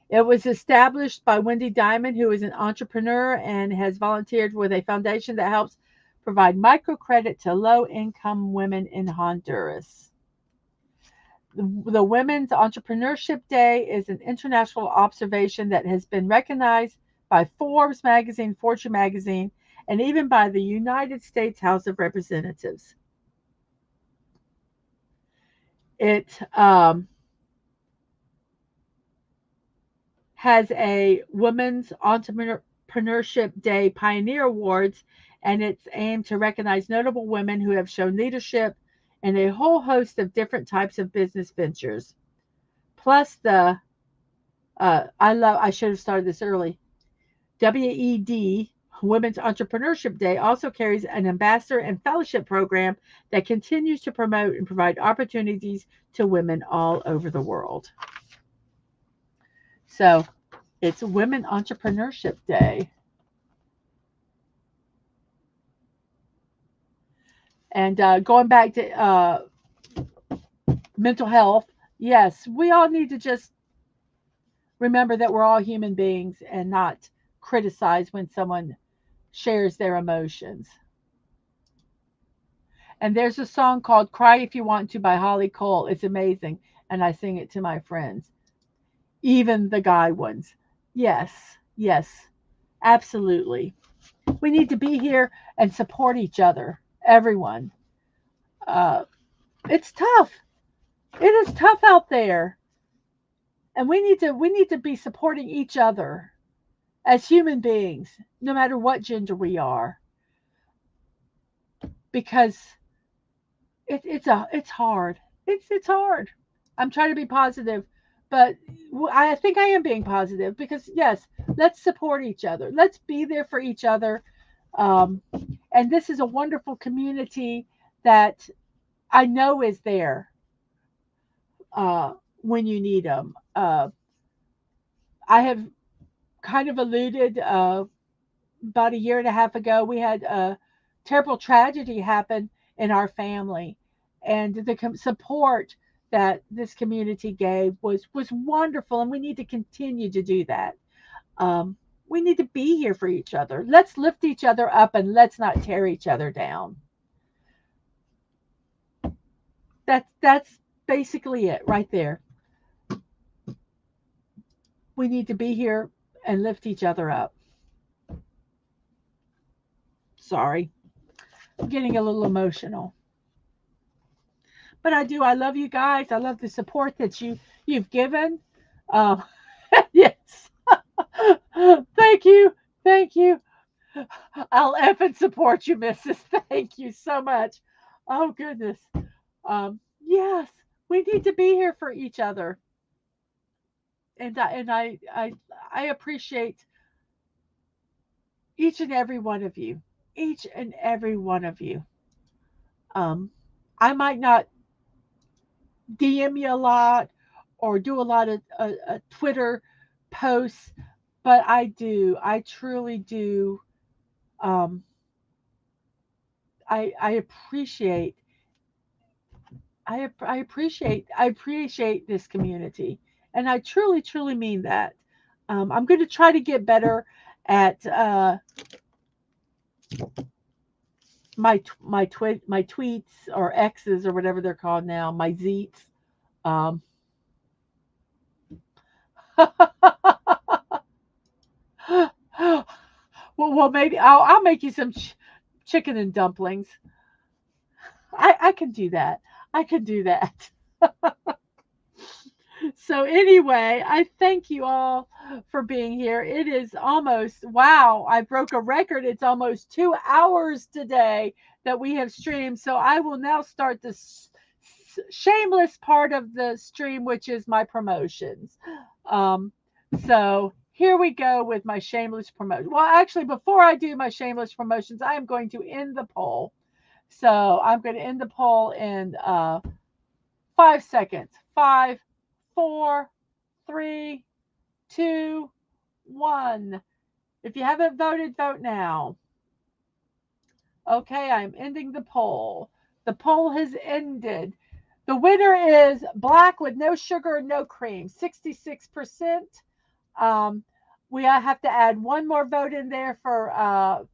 It was established by Wendy Diamond, who is an entrepreneur and has volunteered with a foundation that helps provide microcredit to low income women in Honduras. The Women's Entrepreneurship Day is an international observation that has been recognized by Forbes magazine, Fortune magazine, and even by the United States House of Representatives. It has a Women's Entrepreneurship Day Pioneer Awards, and it's aimed to recognize notable women who have shown leadership in a whole host of different types of business ventures. Plus, I should have started this early. WED, Women's Entrepreneurship Day, also carries an ambassador and fellowship program that continues to promote and provide opportunities to women all over the world. So it's Women Entrepreneurship Day. And going back to mental health, yes, we all need to just remember that we're all human beings and not criticize when someone shares their emotions. And there's a song called Cry If You Want to by Holly Cole. It's amazing. And I sing it to my friends, even the guy ones. Yes, yes, absolutely. We need to be here and support each other, everyone. Uh, it's tough. It is tough out there. And we need to be supporting each other as human beings, no matter what gender we are, because it's hard. It's hard. I'm trying to be positive, but I think I am being positive because yes, let's support each other. Let's be there for each other. Um, and this is a wonderful community that I know is there when you need them. I have kind of alluded about a year and a half ago, we had a terrible tragedy happen in our family, and the support that this community gave was wonderful, and we need to continue to do that. Um, we need to be here for each other. Let's lift each other up, and let's not tear each other down. That's basically it right there. We need to be here and lift each other up. Sorry, I'm getting a little emotional. But I do. I love you guys. I love the support that you've given. Um, yes. Thank you. Thank you. I'll F and support you, Mrs. Thank you so much. Oh goodness. Yes, we need to be here for each other, and I appreciate each and every one of you. Each and every one of you. Um, I might not DM you a lot or do a lot of Twitter posts, but I truly do. Um, I appreciate I appreciate this community, and I truly truly mean that. I'm going to try to get better at my tweets or X's or whatever they're called now, my zeets. Um, well, maybe I'll make you some chicken and dumplings. I can do that. I can do that. So anyway, I thank you all for being here. It is almost, wow, I broke a record. It's almost 2 hours today that we have streamed. So I will now start the shameless part of the stream, which is my promotions. Um, so here we go with my shameless promotion. Well, actually, before I do my shameless promotions, I am going to end the poll. So I'm going to end the poll in 5 seconds. Five, four, three, two, one. If you haven't voted, vote now. Okay, I'm ending the poll. The poll has ended. The winner is black with no sugar and no cream, 66%. Um, we have to add one more vote in there for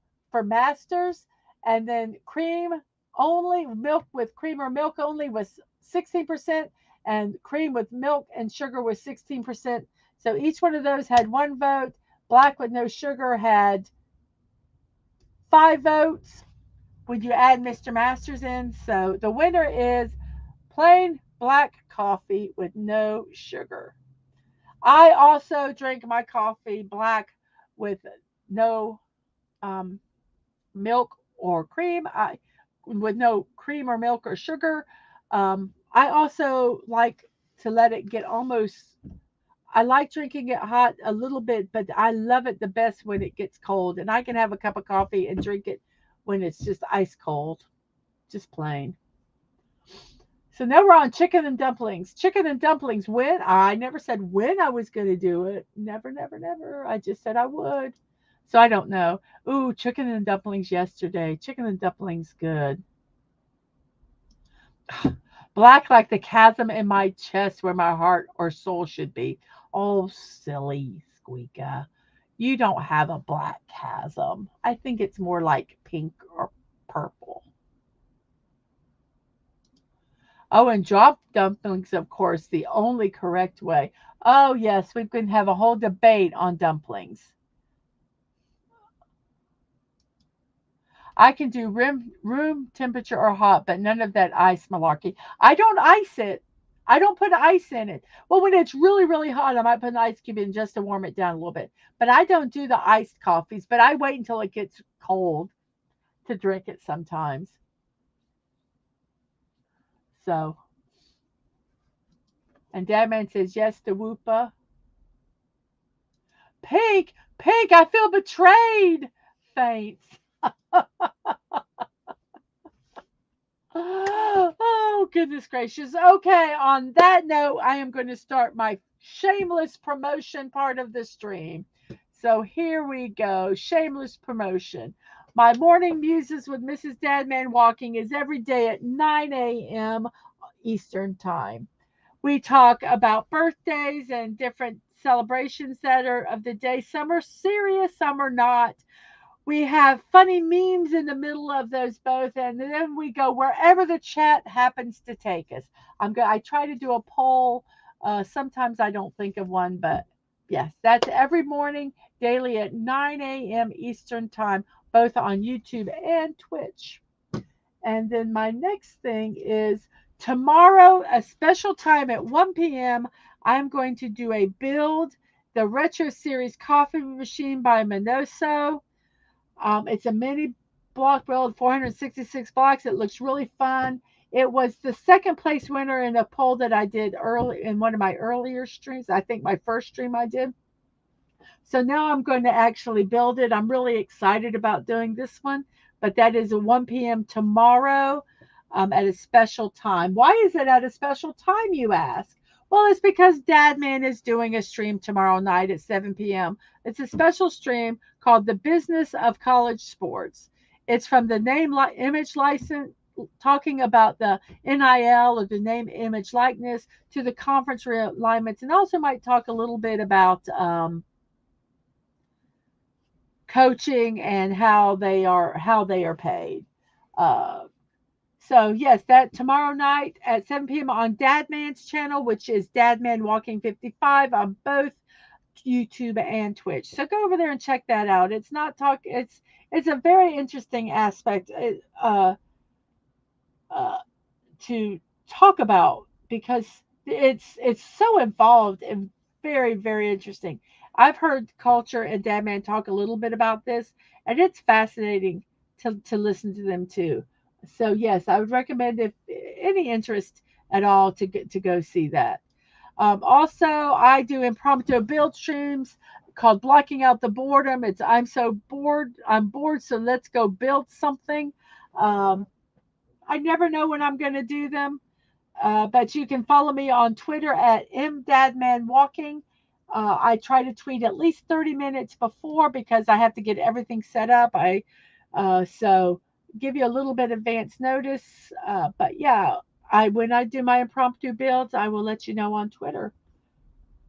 masters, and then cream only, milk with cream or milk only was 16%, and cream with milk and sugar was 16%. So each one of those had one vote. Black with no sugar had 5 votes. Would you add Mr. Masters in? So the winner is plain black coffee with no sugar. I also drink my coffee black with no um, milk or cream. With no cream or milk or sugar. I also like to let it get almost. I like drinking it hot a little bit, but I love it the best when it gets cold. And I can have a cup of coffee and drink it when it's just ice cold, just plain. So now we're on chicken and dumplings. Chicken and dumplings. When? I never said when I was going to do it. Never, never, never. I just said I would. So I don't know. Ooh, chicken and dumplings yesterday. Chicken and dumplings good. Black like the chasm in my chest where my heart or soul should be. Oh, silly Squeaka. You don't have a black chasm. I think it's more like pink or purple. Oh, and drop dumplings, of course, the only correct way. Oh, yes, we can have a whole debate on dumplings. I can do room temperature or hot, but none of that ice malarkey. I don't ice it. I don't put ice in it. Well, when it's really, really hot, I might put an ice cube in just to warm it down a little bit. But I don't do the iced coffees, but I wait until it gets cold to drink it sometimes. So, and Dadman says yes to Whoopa. Pink, pink, I feel betrayed. Faints. Oh, goodness gracious. Okay, on that note, I am going to start my shameless promotion part of the stream. So here we go. Shameless promotion. My morning muses with Mrs. Dadman Walking is every day at 9 a.m. Eastern Time. We talk about birthdays and different celebrations that are of the day. Some are serious, some are not. We have funny memes in the middle of those both, and then we go wherever the chat happens to take us. I try to do a poll. Sometimes I don't think of one, but yes, that's every morning, daily at 9 a.m. Eastern Time, both on YouTube and Twitch. And then my next thing is tomorrow, a special time at 1 p.m., I'm going to do a build the Retro Series coffee machine by Minoso. It's a mini block build, 466 blocks. It looks really fun. It was the second place winner in a poll that I did early in one of my earlier streams. I think my first stream I did. So now I'm going to actually build it. I'm really excited about doing this one, but that is at 1 p.m. tomorrow. at a special time. Why is it at a special time, you ask? Well, it's because Dadman is doing a stream tomorrow night at 7 p.m. It's a special stream called The Business of College Sports. It's from the name image license, talking about the NIL or the name image likeness, to the conference realignments, and also might talk a little bit about coaching and how they are paid. Uh, so yes, that tomorrow night at 7 p.m. on Dadman's channel, which is DadmanWalking55 on both YouTube and Twitch. So go over there and check that out. It's not talk. It's a very interesting aspect uh, to talk about, because it's so involved and very, very interesting. I've heard Culture and Dadman talk a little bit about this, and it's fascinating to listen to them too. So yes, I would recommend, if any interest at all, to go see that. Also, I do impromptu build streams called Blocking Out the Boredom. It's I'm so bored, I'm bored, so let's go build something. Um, I never know when I'm going to do them, but you can follow me on Twitter at MDadmanWalking. I try to tweet at least 30 minutes before, because I have to get everything set up. So give you a little bit advance notice. But yeah, when I do my impromptu builds, I will let you know on Twitter.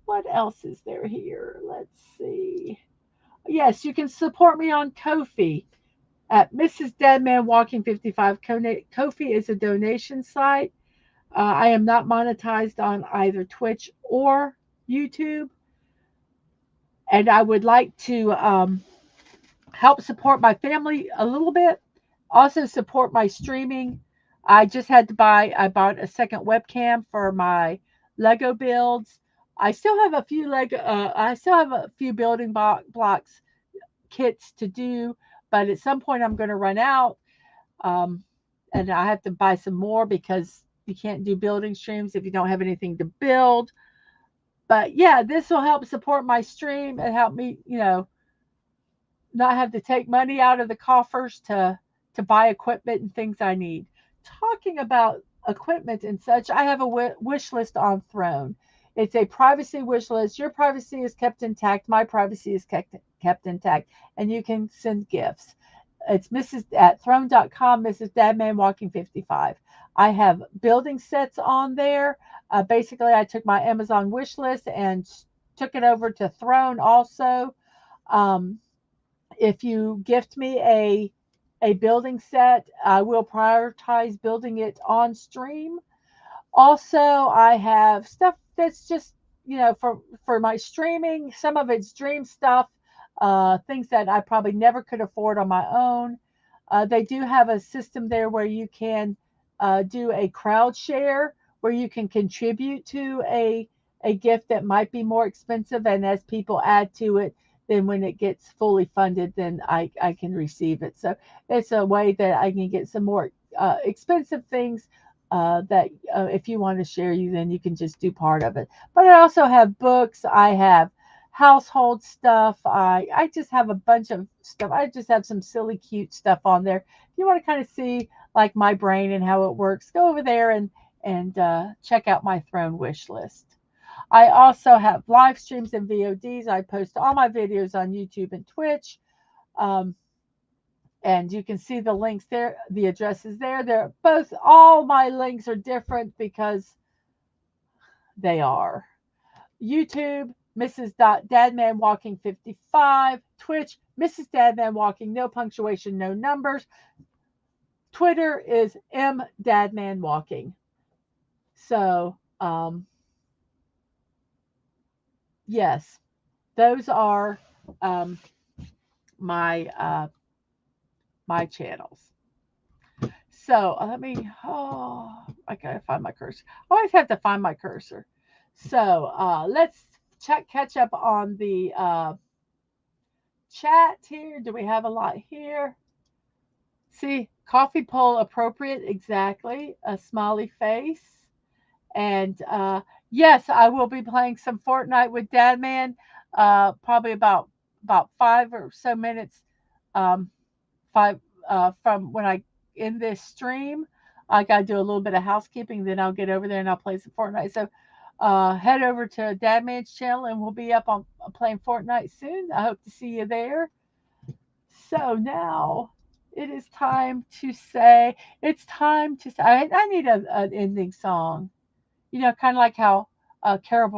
What else is there here? Let's see. Yes, you can support me on Ko-fi at Mrs.DadmanWalking55. Ko-fi is a donation site. I am not monetized on either Twitch or YouTube, and I would like to help support my family a little bit. Also support my streaming. I bought a second webcam for my Lego builds. I still have a few building blocks kits to do, but at some point I'm going to run out. Um, and I have to buy some more, because you can't do building streams if you don't have anything to build. But yeah, this will help support my stream and help me, not have to take money out of the coffers to buy equipment and things I need. Talking about equipment and such, I have a wish list on Throne. It's a privacy wish list. Your privacy is kept intact. My privacy is kept intact, and you can send gifts. It's Mrs. at throne.com, Mrs.DadmanWalking55. I have building sets on there. Basically, I took my Amazon wish list and took it over to Throne also. Um, if you gift me a building set, I will prioritize building it on stream. Also, I have stuff that's just, for my streaming. Some of it's dream stuff, things that I probably never could afford on my own. They do have a system there where you can do a crowd share, where you can contribute to a gift that might be more expensive, and as people add to it, then when it gets fully funded, then I can receive it. So it's a way that I can get some more expensive things that if you want to share, then you can just do part of it. But I also have books. I have household stuff. I just have a bunch of stuff. I just have some silly, cute stuff on there. If you want to kind of see like my brain and how it works, go over there and check out my Throne wish list. I also have live streams and VODs. I post all my videos on YouTube and Twitch. Um, and you can see the links there, the addresses there. All my links are different because they are. YouTube, Mrs.DadmanWalking55. Twitch, Mrs.DadmanWalking, no punctuation, no numbers. Twitter is MDadmanWalking. So, yes, those are my my channels. So I gotta find my cursor. I always have to find my cursor. So let's catch up on the chat here. Do we have a lot here? See, coffee poll appropriate, exactly. A smiley face. And yes, I will be playing some Fortnite with Dadman. Probably about 5 or so minutes, five from when I end this stream. I got to do a little bit of housekeeping, then I'll get over there and I'll play some Fortnite. So head over to Dadman's channel and we'll be up on playing Fortnite soon. I hope to see you there. So now it is time to say, I need an ending song. You know, kind of like how Carol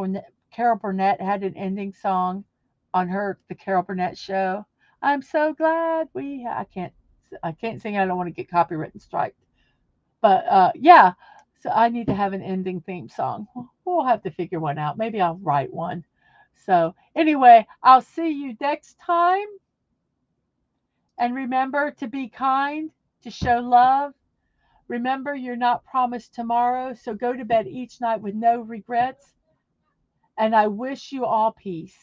Burnett had an ending song on the Carol Burnett show. I'm so glad I can't sing. I don't want to get copyright strike. But yeah, so I need to have an ending theme song. We'll have to figure one out. Maybe I'll write one. So anyway, I'll see you next time. And remember to be kind, to show love. Remember, you're not promised tomorrow, so go to bed each night with no regrets. And I wish you all peace.